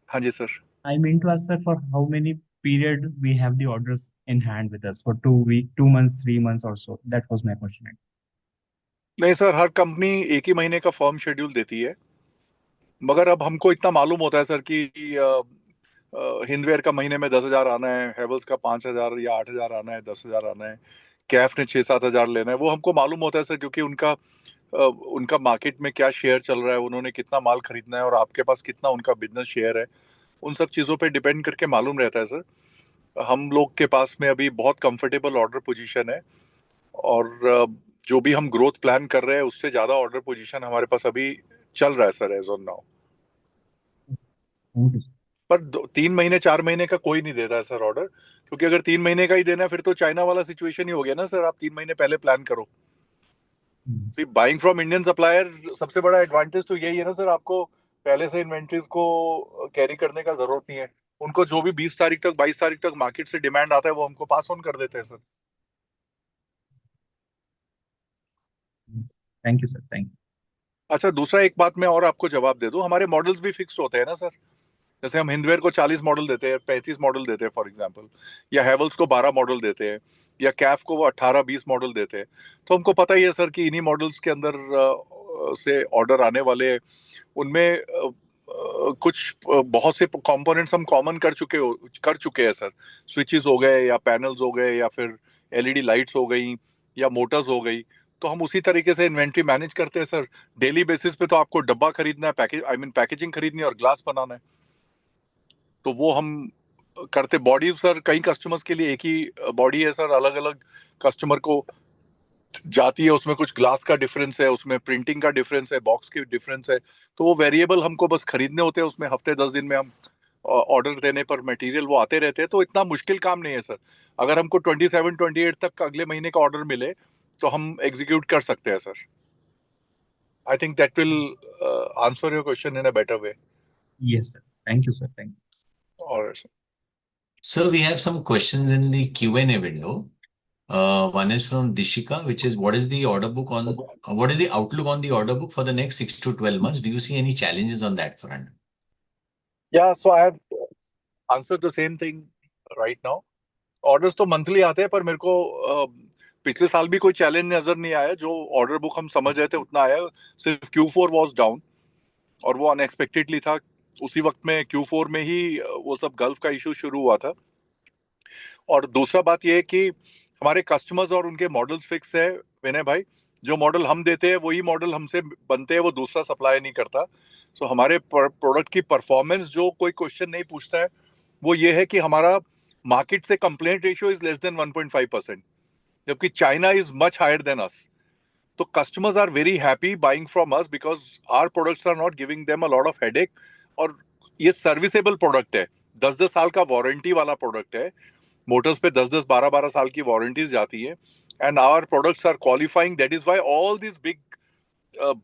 हाँ जी sir, I mean to ask, sir, for how many period we have the orders in hand with us for 2 week, 2 months, 3 months or so? That was my question. नहीं sir, हर company एक ही महीने का firm schedule देती है, मगर अब हमको इतना मालूम होता है सर कि हिंदवेयर का महीने में 10,000 आना है, हेवल्स का 5,000 या 8,000 आना है, 10,000 आना है, कैफ ने 6-7 हज़ार लेना है। वो हमको मालूम होता है सर, क्योंकि उनका मार्केट में क्या शेयर चल रहा है, उन्होंने कितना माल खरीदना है और आपके पास कितना उनका बिजनेस शेयर है, उन सब चीज़ों पे डिपेंड करके मालूम रहता है सर। हम लोग के पास में अभी बहुत कंफर्टेबल ऑर्डर पोजीशन है, और जो भी हम ग्रोथ प्लान कर रहे हैं उससे ज़्यादा ऑर्डर पोजीशन हमारे पास अभी चल रहा है सर एज ऑन नाउ। पर 3 महीने 4 महीने का कोई नहीं देता है सर ऑर्डर, क्योंकि अगर 3 महीने का ही देना है फिर तो चाइना वाला सिचुएशन ही हो गया ना सर। आप 3 महीने पहले प्लान करो। बाइंग फ्रॉम इंडियन सप्लायर सबसे बड़ा एडवांटेज तो यही है ना सर, आपको पहले से इन्वेंट्रीज को कैरी करने का जरूरत नहीं है। उनको जो भी 20 तारीख तक 22 तारीख तक मार्केट से डिमांड आता है वो हमको पास ऑन कर देते हैं sir. Thank you, sir. Thank you. अच्छा, दूसरा एक बात मैं और आपको जवाब दे दूं, हमारे मॉडल्स भी फिक्स होते हैं ना सर। जैसे हम हिंदवेयर को 40 मॉडल देते हैं, 35 मॉडल देते हैं फॉर एग्जांपल, या हेवल्स को 12 मॉडल देते हैं, या कैफ को वो 18-20 मॉडल देते हैं। तो हमको पता ही है सर कि इन्हीं मॉडल्स के अंदर से ऑर्डर आने वाले हैं। उनमें कुछ बहुत से कंपोनेंट्स हम कॉमन कर चुके हैं सर। स्विचेस हो गए, या पैनल्स हो गए, या फिर LED लाइट्स हो गई, या मोटर्स हो गई, तो हम उसी तरीके से इन्वेंट्री मैनेज करते हैं सर। डेली बेसिस पे तो आपको डब्बा खरीदना है, पैकेजिंग खरीदनी है और ग्लास बनाना है, तो वो हम करते। बॉडी सर कई कस्टमर्स के लिए एक ही बॉडी है सर, अलग अलग कस्टमर को जाती है, उसमें कुछ ग्लास का डिफरेंस है, उसमें प्रिंटिंग का डिफरेंस है, बॉक्स की डिफरेंस है, तो वो वेरिएबल हमको बस खरीदने होते हैं। उसमें हफ्ते 10 दिन में हम ऑर्डर देने पर मटेरियल वो आते रहते हैं, तो इतना मुश्किल काम नहीं है सर। अगर हमको 27-28 तक अगले महीने का ऑर्डर मिले तो हम एग्जीक्यूट कर सकते हैं sir. I think that will answer your question in a better way. Yes, sir. Thank you, sir. Thank you. और So we have some questions in the Q&A window. One is from Dishika, which is what is the order book on, what is the outlook on the order book for the next 6 to 12 months? Do you see any challenges on that front? या so I have answer the same thing right now. Orders तो monthly आते हैं, पर मेरे को पिछले साल भी कोई चैलेंज नजर नहीं आया। जो ऑर्डर बुक हम समझ रहे थे उतना आया, सिर्फ Q4 वाज डाउन और वो अनएक्सपेक्टेडली था। उसी वक्त में Q4 में ही वो सब गल्फ का इशू शुरू हुआ था। और दूसरा बात ये है कि हमारे कस्टमर्स और उनके मॉडल्स फिक्स है विनय भाई। जो मॉडल हम देते हैं वही मॉडल हमसे बनते हैं, वो दूसरा सप्लाई नहीं करता। सो हमारे प्रोडक्ट की परफॉर्मेंस जो कोई क्वेश्चन नहीं पूछता है, वो ये है कि हमारा मार्केट से complaint ratio is less than 1.5%, जबकि China is much higher than us. तो customers are very happy buying from us because our products are not giving them a lot of headache. और ये सर्विसेबल प्रोडक्ट है, 10-10 साल का warranty वाला product है। Motors पे 10-10 12-12 साल की वारंटीज जाती है, and our products are qualifying. That is why all this big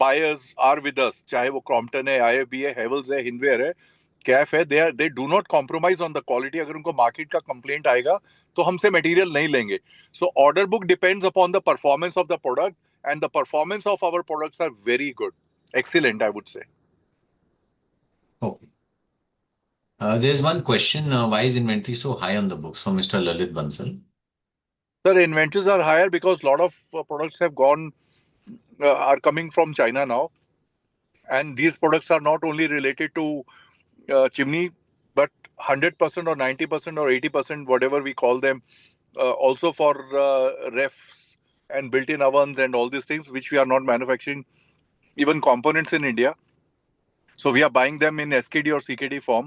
buyers are with us, चाहे वो क्रॉम्पटन है, IFB है, हेवल्स है, हिंदवेयर है, कैफ है। They do not compromise on the quality. अगर उनको मार्केट का कंप्लेंट आएगा तो हमसे मटेरियल नहीं लेंगे। So order book depends upon the performance of the product, and the performance of our products are very good, excellent I would say. Okay. There's one question, why is inventory so high on the books from Mr. Lalit Bansal? Sir, inventories are higher because lot of products have gone are coming from China now, and these products are not only related to chimney, but 100% or 90% or 80%, whatever we call them, also for refs and built-in ovens and all these things, which we are not manufacturing even components in India. So we are buying them in SKD or CKD form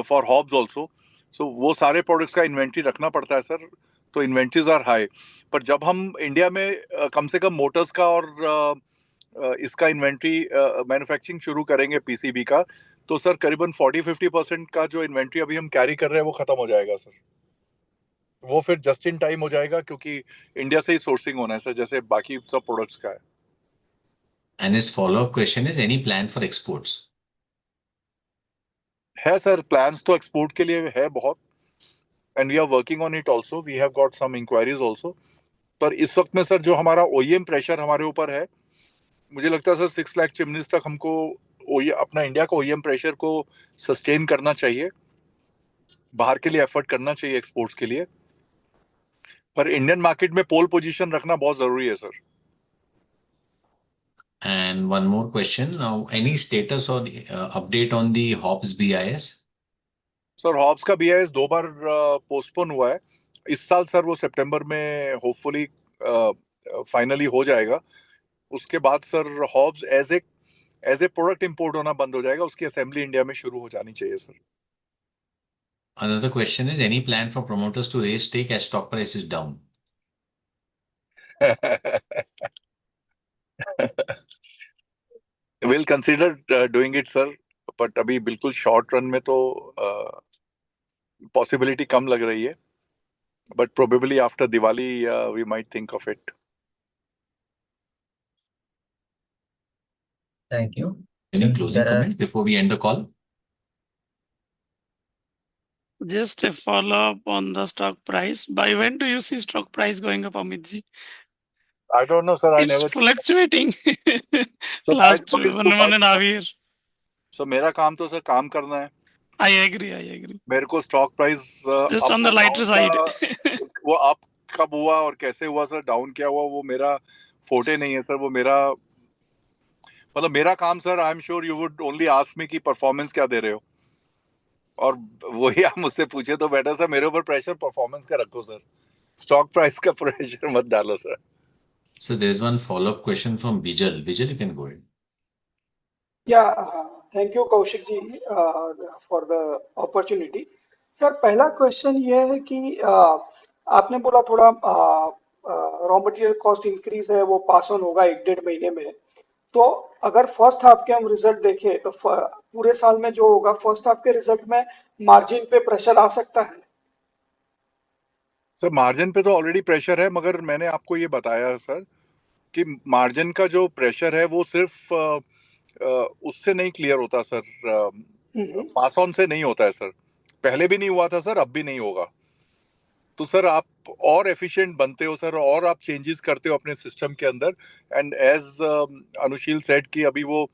for hobs also. So वो सारे products का inventory रखना पड़ता है sir, तो inventories are high. पर जब हम इंडिया में कम से कम मोटर्स का और इसका इन्वेंट्री मैन्युफैक्चरिंग शुरू करेंगे PCB का, तो सर करीबन 40-50% का जो इन्वेंट्री अभी हम कैरी कर रहे हैं वो खत्म हो जाएगा सर। वो फिर जस्ट इन टाइम हो जाएगा, क्योंकि इंडिया से ही सोर्सिंग होना है सर, जैसे बाकी सब प्रोडक्ट्स का है। And his follow-up question is any plan for exports? है सर, प्लान्स तो एक्सपोर्ट के लिए है बहुत, and we are working on it also. We have got some inquiries also. पर इस वक्त में सर जो हमारा OEM प्रेशर हमारे ऊपर है, मुझे लगता है सर 6 लाख चिमनीज तक हमको अपना इंडिया का OEM प्रेशर को सस्टेन करना चाहिए। बाहर के लिए एफर्ट करना चाहिए एक्सपोर्ट्स के लिए, पर इंडियन मार्केट में पोल पोजीशन रखना बहुत जरूरी है sir. And one more question, now any status or update on the Hobbs BIS? Sir Hobbs का BIS 2 बार पोस्टपोन हुआ है। इस साल सर वो सितंबर में होपफुली फाइनली हो जाएगा। उसके बाद sir Hobbs as a product import होना बंद हो जाएगा, उसकी असेंबली इंडिया में शुरू हो जानी चाहिए sir. Another question is any plan for promoters to raise stake as stock price is down? We'll consider doing it sir, but अभी बिल्कुल शॉर्ट रन में तो पॉसिबिलिटी कम लग रही है, but probably after Diwali we might think of it. Thank you. Any Since closing there are comment before we end the call? Just a follow-up on the stock price. By when do you see stock price going up, Amit ji? I don't know sir, I It's never. fluctuating So last I know one and a half year. So मेरा काम तो sir काम करना है। I agree. मेरे को stock price Just on the lighter side. वो up कब हुआ और कैसे हुआ सर, डाउन क्या हुआ, वो मेरा फोटे नहीं है सर। वो मेरा मतलब मेरा काम sir, I am sure you would only ask me कि परफॉर्मेंस क्या दे रहे हो, और वही आप मुझसे पूछे तो बेटर सर मेरे ऊपर प्रेशर परफॉर्मेंस का रखो सर, स्टॉक प्राइस का प्रेशर मत डालो sir. So there's one follow-up question from Bijal. Bijal, you can go ahead. Yeah, thank you Kaushik ji for the opportunity. Sir पहला क्वेश्चन ये है कि आपने बोला थोड़ा रॉ मटेरियल कॉस्ट इंक्रीज है वो पास ऑन होगा 1-1.5 महीने में। तो अगर फर्स्ट हाफ के हम रिजल्ट देखें तो पूरे साल में जो होगा फर्स्ट हाफ के रिजल्ट में मार्जिन पे प्रेशर आ सकता है। सर मार्जिन पे तो ऑलरेडी प्रेशर है, मगर मैंने आपको ये बताया सर कि मार्जिन का जो प्रेशर है वो सिर्फ उससे नहीं क्लियर होता सर, पास ऑन से नहीं होता है सर। पहले भी नहीं हुआ था सर, अब भी नहीं होगा। तो सर आप और एफिशिएंट बनते हो सर, और आप चेंजेस करते हो अपने सिस्टम के अंदर। एंड एज अनुशील सेड कि अभी वो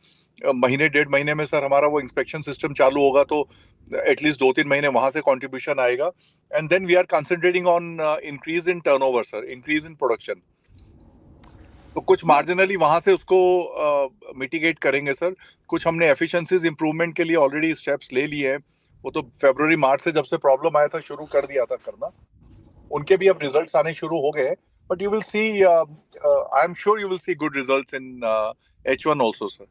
महीने 1.5 महीने में सर हमारा वो इंस्पेक्शन सिस्टम चालू होगा, तो एटलीस्ट 2-3 महीने वहां से कंट्रीब्यूशन आएगा। And then we are concentrating on increase in turnover sir, increase in production. तो कुछ मार्जिनली वहां से उसको मिटिगेट करेंगे सर। कुछ हमने एफिशिएंसीज इंप्रूवमेंट के लिए ऑलरेडी स्टेप्स ले लिए हैं, वो तो फरवरी मार्च से जब से प्रॉब्लम आया था शुरू कर दिया था करना। उनके भी अब रिजल्ट्स आने शुरू हो गए, but you will see, I am sure you will see good results in H1 also sir.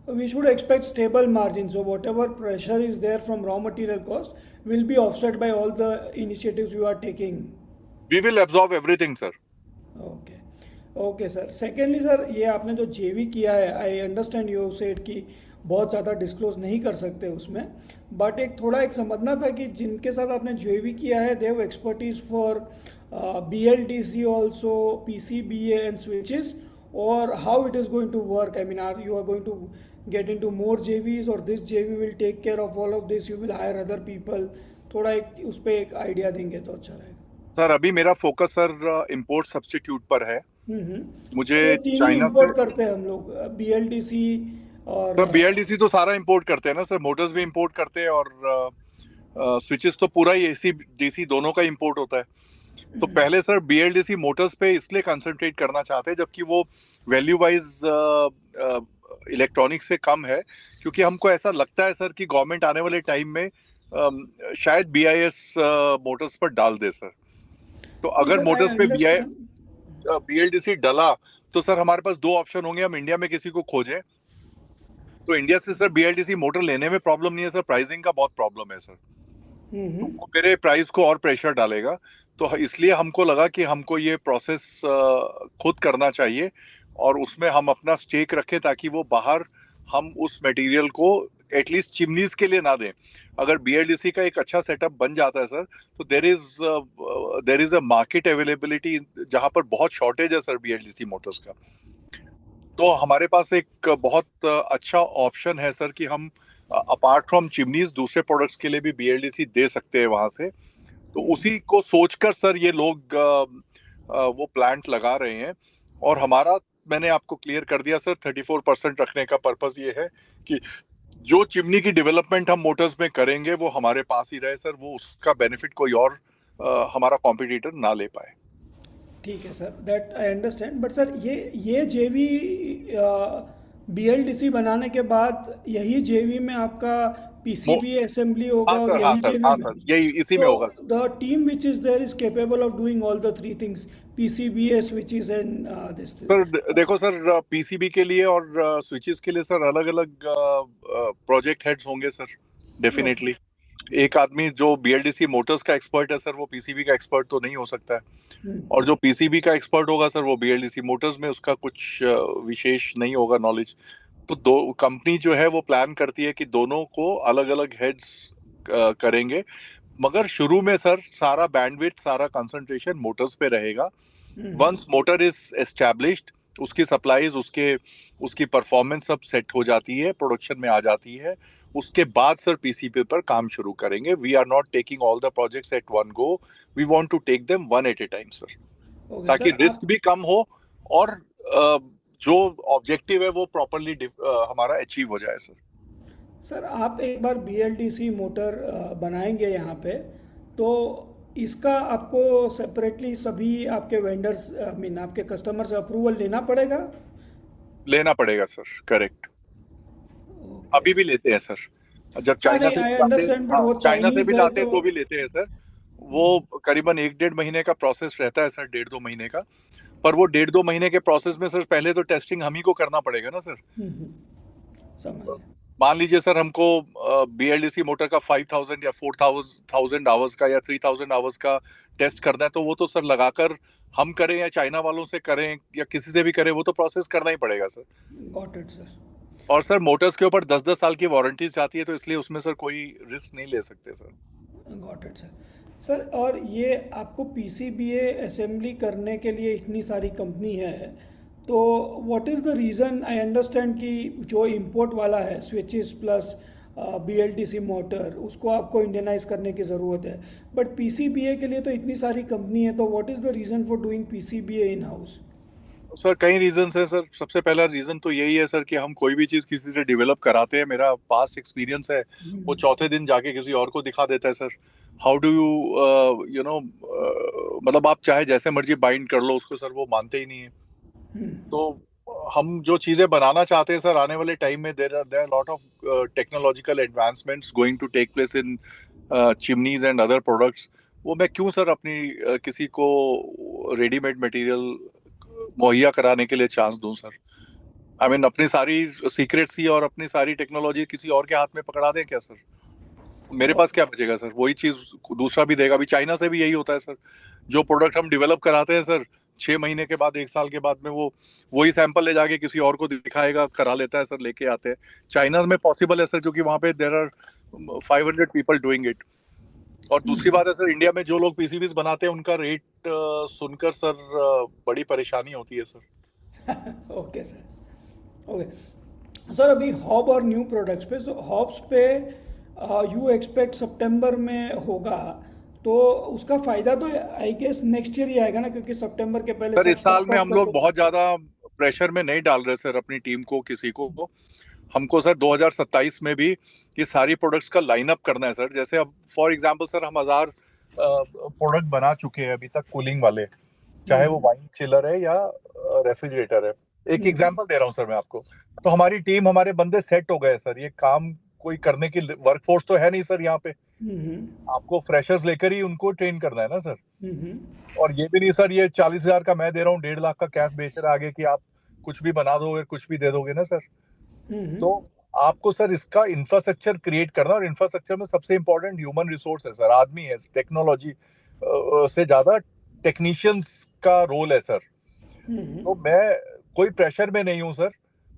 We should expect stable margins, so whatever pressure is there from raw material cost will be offset by all the initiatives you are taking. We will absorb everything sir. Okay sir. Secondly sir, ये आपने जो जेवी किया है, I understand you said कि बहुत ज़्यादा disclose नहीं कर सकते उसमें, बट एक समझना था कि जिनके साथ आपने जेवी किया है they have expertise for BLDC also, PCBA and switches, और how it is going to work? I mean are going to get into more JVs or this JV will take care of all of this, you will hire other people? थोड़ा उस पे एक idea देंगे तो अच्छा रहेगा sir. अभी मेरा फोकस सर इंपोर्ट सब्स्टिट्यूट पर है। मुझे चाइना से इंपोर्ट करते हैं हम लोग, BLDC और सर BLDC तो सारा इंपोर्ट करते हैं ना सर, मोटर्स भी इंपोर्ट करते हैं और स्विचेस तो पूरा ही AC DC दोनों का इंपोर्ट होता है। तो पहले सर BLDC मोटर्स पे इसलिए कंसंट्रेट करना चाहते हैं जबकि वो वैल्यू वाइज इलेक्ट्रॉनिक से कम है, क्योंकि हमको ऐसा लगता है सर कि गवर्नमेंट आने वाले टाइम में शायद BIS मोटर्स पर डाल दे सर। तो अगर मोटर्स पे BLDC डला तो सर हमारे पास 2 ऑप्शन होंगे, हम इंडिया में किसी को खोजें। तो इंडिया से सर BLDC मोटर लेने में प्रॉब्लम नहीं है सर, प्राइसिंग का बहुत प्रॉब्लम है सर। तो मेरे प्राइस को और प्रेशर डालेगा, तो इसलिए हमको लगा कि हमको ये प्रोसेस खुद करना चाहिए और उसमें हम अपना स्टेक रखें ताकि वो बाहर हम उस मटेरियल को एटलीस्ट चिमनीज के लिए ना दें। अगर BLDC का एक अच्छा सेटअप बन जाता है सर तो there is a market availability जहां पर बहुत शॉर्टेज है सर BLDC मोटर्स का। तो हमारे पास एक बहुत अच्छा ऑप्शन है सर कि हम अपार्ट फ्रॉम चिमनीज दूसरे प्रोडक्ट्स के लिए भी BLDC दे सकते हैं वहां से। तो उसी को सोचकर सर ये लोग वो प्लांट लगा रहे हैं। और हमारा, मैंने आपको क्लियर कर दिया सर, 34% रखने का पर्पस ये है कि जो चिमनी की डेवलपमेंट हम मोटर्स में करेंगे वो हमारे पास ही रहे सर, वो उसका बेनिफिट कोई और हमारा कॉम्पिटिटर ना ले पाए। ठीक है sir, that I understand. But sir ये जेवी BLDC बनाने के बाद यही जेवी में आपका PCB असेंबली होगा और यही जेवी में, यही इसी में होगा sir. The team which is there is capable of doing all the 3 things, PCBA, switches and this thing. Sir देखो सर, PCB के लिए और स्विचेस के लिए सर अलग अलग प्रोजेक्ट हेड्स होंगे सर डेफिनेटली। एक आदमी जो BLDC मोटर्स का एक्सपर्ट है सर वो PCB का एक्सपर्ट तो नहीं हो सकता है, और जो PCB का एक्सपर्ट होगा सर वो BLDC मोटर्स में उसका कुछ विशेष नहीं होगा नॉलेज। तो दो कंपनी जो है वो प्लान करती है कि दोनों को अलग अलग हेड्स करेंगे, मगर शुरू में सर सारा बैंडविड्थ, सारा कंसंट्रेशन मोटर्स पे रहेगा। वंस मोटर इज एस्टैब्लिश्ड, उसकी सप्लाईज, उसकी परफॉर्मेंस सब सेट हो जाती है, प्रोडक्शन में आ जाती है, उसके बाद सर PCB पर काम शुरू करेंगे। We are not taking all the projects at one go, we want to take them one at a time sir, ताकि रिस्क भी कम हो और जो ऑब्जेक्टिव है वो प्रॉपरली हमारा अचीव हो जाए सर। सर आप एक बार BLDC मोटर बनाएंगे यहाँ पे, तो इसका आपको सेपरेटली सभी आपके वेंडर्स, आई मीन आपके कस्टमर से अप्रूवल लेना पड़ेगा सर। करेक्ट, अभी भी लेते हैं सर। जब चाइना से भी लाते हैं तो भी लेते हैं सर। वो करीबन 1-1.5 महीने का प्रोसेस रहता है सर, 1.5-2 महीने का। पर वो 1.5-2 महीने के प्रोसेस में सर पहले तो टेस्टिंग हम ही को करना पड़ेगा ना सर। समझ गए। मान लीजिए सर हमको BLDC मोटर का 5,000 या 4,000 आवर्स का या 3,000 आवर्स का टेस्ट करना है, तो वो तो सर लगाकर हम करें या चाइना वालों से करें या किसी से भी करें, वो तो प्रोसेस करना ही पड़ेगा सर। Got it sir. और सर मोटर्स के ऊपर 10-10 साल की वारंटीज जाती है, तो इसलिए उसमें सर कोई रिस्क नहीं ले सकते sir. Got it sir. Sir और ये आपको PCBA असेंबली करने के लिए इतनी सारी कंपनी है, तो what is the reason? I understand कि जो इंपोर्ट वाला है स्विचेस प्लस BLDC मोटर, उसको आपको इंडियनाइज करने की ज़रूरत है, बट PCBA के लिए तो इतनी सारी कंपनी है, तो what is the reason for doing PCBA in house? Sir कई रीजन है सर। सबसे पहला रीजन तो यही है सर कि हम कोई भी चीज किसी से डेवलप कराते हैं, मेरा पास्ट एक्सपीरियंस है, वो चौथे दिन जाके किसी और को दिखा देता है sir. How do you you know मतलब आप चाहे जैसे मर्जी बाइंड कर लो उसको सर, वो मानते ही नहीं है। तो हम जो चीजें बनाना चाहते हैं सर आने वाले टाइम में, there are lot of technological advancements going to take place in chimneys and other products. वो मैं क्यों सर अपनी किसी को रेडीमेड मटेरियल मुहैया कराने के लिए चांस दूं सर? आई मीन अपनी सारी सीक्रेट्स ही और अपनी सारी टेक्नोलॉजी किसी और के हाथ में पकड़ा दें क्या सर? मेरे पास क्या बचेगा सर? वही चीज दूसरा भी देगा। अभी चाइना से भी यही होता है सर। जो प्रोडक्ट हम डेवलप कराते हैं सर, 6 महीने के बाद 1 साल के बाद में वो वही सैंपल ले जाके किसी और को दिखाएगा, करा लेता है सर, लेके आते हैं। चाइना में पॉसिबल है सर, क्योंकि वहां पे there are 500 people doing it. और दूसरी बात है सर, इंडिया में जो लोग PCBs बनाते हैं उनका रेट सुनकर सर बड़ी परेशानी होती है sir. Okay sir. Okay sir, अभी हॉब और न्यू प्रोडक्ट्स पे, सो हॉब्स पे यू एक्सपेक्ट सितंबर में होगा, तो उसका फायदा तो आई गेस नेक्स्ट ईयर ही आएगा ना, क्योंकि सितंबर के पहले सर सब इस साल में stock हम up लोग कर बहुत ज्यादा प्रेशर में नहीं डाल रहे सर अपनी टीम को, किसी को। हमको सर 2027 में भी ये सारी प्रोडक्ट्स का लाइनअप करना है सर। जैसे अब फॉर एग्जांपल सर हम 1000 प्रोडक्ट बना चुके हैं अभी तक कूलिंग वाले, चाहे वो वाइन चिलर है या रेफ्रिजरेटर है। एक एग्जांपल दे रहा हूँ सर मैं आपको। तो हमारी टीम, हमारे बंदे सेट हो गए सर। ये काम कोई करने की वर्कफोर्स तो है नहीं सर यहाँ पे। आपको फ्रेशर्स लेकर ही उनको ट्रेन करना है ना सर। और ये भी नहीं सर ये 40,000 का मैं दे रहा हूँ, 1.5 लाख का कैश बेच रहा आगे कि आप कुछ भी बना दोगे, कुछ भी दे दोगे ना सर। तो आपको सर इसका इंफ्रास्ट्रक्चर क्रिएट करना, और इंफ्रास्ट्रक्चर में सबसे इंपॉर्टेंट ह्यूमन रिसोर्स है सर, आदमी है। टेक्नोलॉजी से ज्यादा टेक्नीशियंस का रोल है सर। तो मैं कोई प्रेशर में नहीं हूं सर।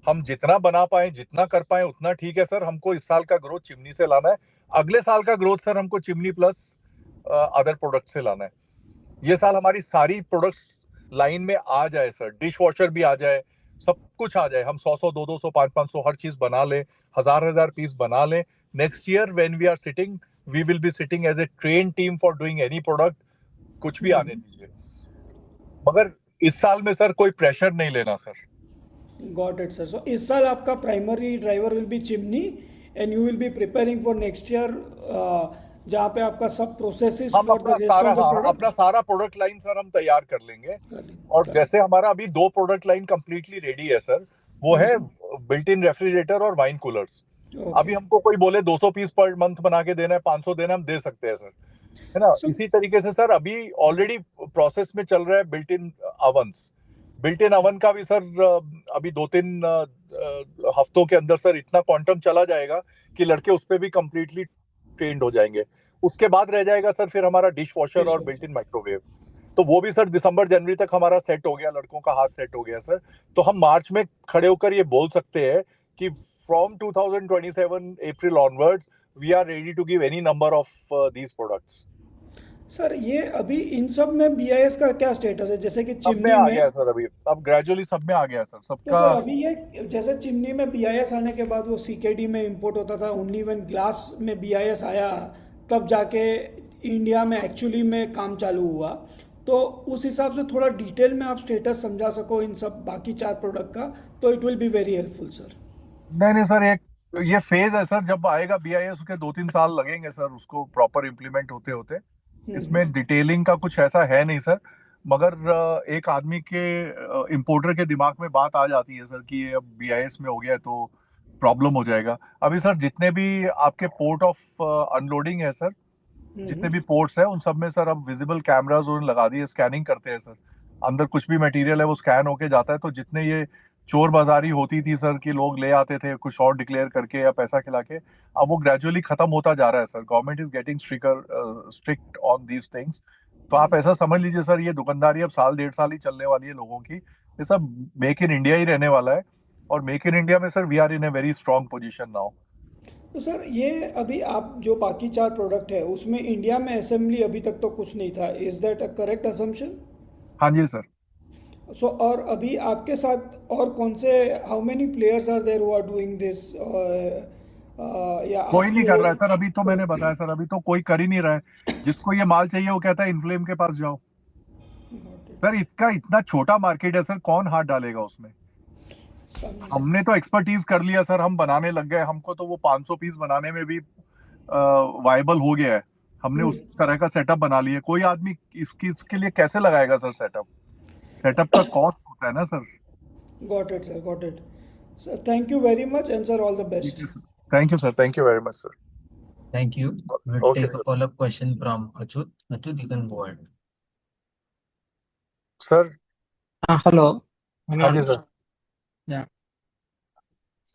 हम जितना बना पाए, जितना कर पाए उतना ठीक है सर। हमको इस साल का ग्रोथ चिमनी से लाना है। अगले साल का ग्रोथ सर हमको चिमनी प्लस अदर प्रोडक्ट से लाना है। ये साल हमारी सारी प्रोडक्ट्स लाइन में आ जाए सर, डिश वॉशर भी आ जाए, सब कुछ आ जाए। हम 100 200 500 हर चीज बना लें, 1000 पीस बना लें। Next year when we are sitting, we will be sitting as a train team for doing any product. कुछ भी आने दीजिए, मगर इस साल में सर कोई प्रेशर नहीं लेना sir. Got it sir. So इस साल आपका primary driver will be chimney and you will be preparing for next year, जहाँ पे आपका सब प्रोसेसेस हम अपना सारा प्रोडक्ट लाइन सर हम तैयार कर लेंगे। और जैसे हमारा अभी 2 प्रोडक्ट लाइन कंप्लीटली रेडी है सर, वो है बिल्ट इन रेफ्रिजरेटर और वाइन कूलर्स। अभी हमको कोई बोले 200 पीस पर मंथ बना के देना है, 500 देना है, हम दे सकते हैं सर, है ना। इसी तरीके से सर अभी ऑलरेडी प्रोसेस में चल रहा है built in ovens. Built in oven का भी सर अभी 2-3 हफ्तों के अंदर सर इतना क्वांटम चला जाएगा कि लड़के उस पर भी कंप्लीटली ट्रेंड हो जाएंगे। उसके बाद रह जाएगा सर फिर हमारा डिश वॉशर और बिल्ट इन माइक्रोवेव। तो वो भी सर दिसंबर जनवरी तक हमारा सेट हो गया, लड़कों का हाथ सेट हो गया सर। तो हम मार्च में खड़े होकर ये बोल सकते हैं कि from 2027 April onwards we are ready to give any number of these products. Sir ये अभी इन सब में BIS का क्या स्टेटस है? जैसे कि चिमनी में आ गया सर, अभी अब ग्रेजुअली सब में आ गया सर सबका। तो सर अभी ये जैसे चिमनी में BIS आने के बाद वो CKD में इंपोर्ट होता था, ओनली व्हेन ग्लास में BIS आया तब जाके इंडिया में एक्चुअली में काम चालू हुआ। तो उस हिसाब से थोड़ा डिटेल में आप स्टेटस समझा सको इन सब बाकी 4 प्रोडक्ट का, तो it will be very helpful sir. नहीं सर, एक ये फेज है सर, जब आएगा BIS उसके 2-3 साल लगेंगे सर उसको प्रॉपर इम्प्लीमेंट होते होते। इसमें डिटेलिंग का कुछ ऐसा है नहीं सर, मगर एक आदमी के इंपोर्टर के दिमाग में बात आ जाती है सर कि ये अब BIS में हो गया है तो प्रॉब्लम हो जाएगा। अभी सर जितने भी आपके पोर्ट ऑफ अनलोडिंग है सर, जितने भी पोर्ट्स हैं उन सब में सर अब विजिबल कैमरास उन्होंने लगा दिए, स्कैनिंग करते हैं सर। अंदर कुछ भी मटेरियल है वो स्कैन होके जाता है। तो जितने ये चोर बाजारी होती थी सर कि लोग ले आते थे कुछ और डिक्लेयर करके या पैसा खिला के, अब वो ग्रेजुअली खत्म होता जा रहा है sir. Government is getting strict on these things. तो आप ऐसा समझ लीजिए सर, ये दुकानदारी अब साल 1.5 साल ही चलने वाली है लोगों की। ये सब मेक इन इंडिया ही रहने वाला है, और मेक इन इंडिया में sir we are in a very strong position now. तो सर ये अभी आप जो बाकी 4 प्रोडक्ट है उसमें इंडिया में असेंबली अभी तक तो कुछ नहीं था, is that a correct assumption? हाँ जी सर। सो और अभी आपके साथ और कौन से, how many players are there who are doing this, या कोई आपकी नहीं कर रहा है और सर, अभी तो मैंने कोई? बताया सर, अभी तो कोई कर ही नहीं रहा है। जिसको ये माल चाहिए वो कहता है इन्फ्लेम के पास जाओ। सर इसका इतना छोटा मार्केट है सर, कौन हाथ डालेगा उसमें। हमने तो एक्सपर्टीज कर लिया सर, हम बनाने लग गए। हमको तो वो 500 पीस बनाने में भी वायबल हो गया है। हमने उस तरह का सेटअप बना लिया। कोई आदमी इसके लिए कैसे लगाएगा सर सेटअप। सेटअप का कॉस्ट होता है ना sir. Got it sir, got it sir, thank you very much and sir all the ठीक बेस्ट। है sir, thank you sir, thank you very much sir. Thank you. We'll okay take a sir. follow-up question from Achut. Achut, you can go ahead. Sir Hello. Am I हाँ जी audible? Sir. Yeah.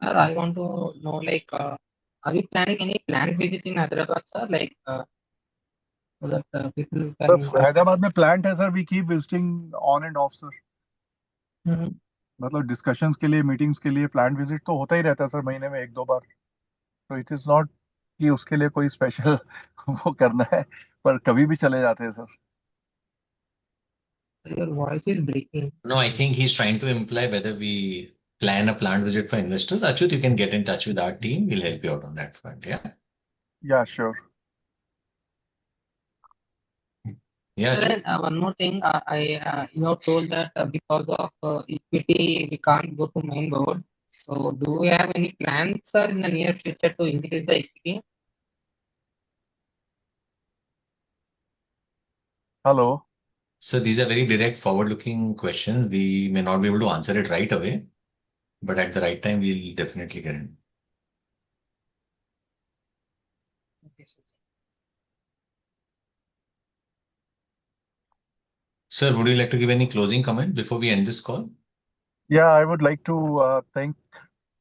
Sir, I want to know, like, are you planning any plant visit in Hyderabad, sir? Like, so that people can. Sir Hyderabad में plant है sir, we keep visiting on and off sir. Mhm. मतलब discussions के लिए, meetings के लिए plant visit तो होता ही रहता है सर, महीने में 1-2 बार। तो इट इज नॉट कि उसके लिए कोई स्पेशल वो करना है, पर कभी भी चले जाते हैं sir. Your voice is breaking. No, I think he's trying to imply whether we plan a plant visit for investors. Achut, you can get in touch with our team. We'll help you out on that front. Yeah. या sure. Yeah, Sir, Achut. and one more thing, you have told that because of equity we can't go to main board. So, do we have any plans, sir, in the near future to increase the equity? Hello. So these are very direct, forward-looking questions. We may not be able to answer it right away, but at the right time, we'll definitely get in. Okay, sir. Sir, would you like to give any closing comment before we end this call? Yeah, I would like to thank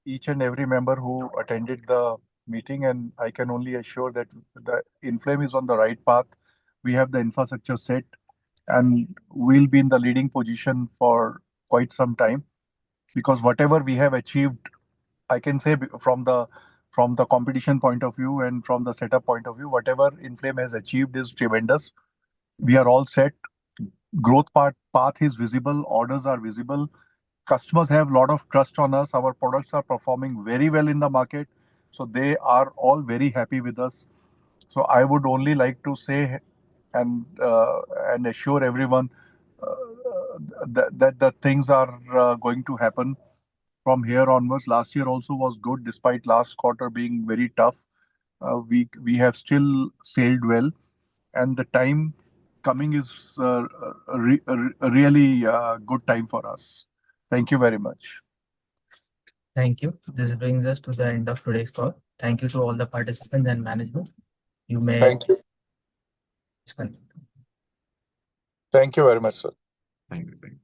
each and every member who attended the meeting, and I can only assure that the Inflame is on the right path. We have the infrastructure set, and we'll be in the leading position for quite some time, because whatever we have achieved, I can say from the competition point of view and from the setup point of view, whatever Inflame has achieved is tremendous. We are all set. Growth path is visible. Orders are visible. Customers have a lot of trust on us. Our products are performing very well in the market, so they are all very happy with us. So I would only like to say and assure everyone uh, that the things are going to happen from here onwards. Last year also was good, despite last quarter being very tough. We have still sailed well, and the time coming is a really good time for us. Thank you very much. Thank you. This brings us to the end of today's call. Thank you to all the participants and management. You may Thank you. disconnect. Thank you very much, sir. Thank you.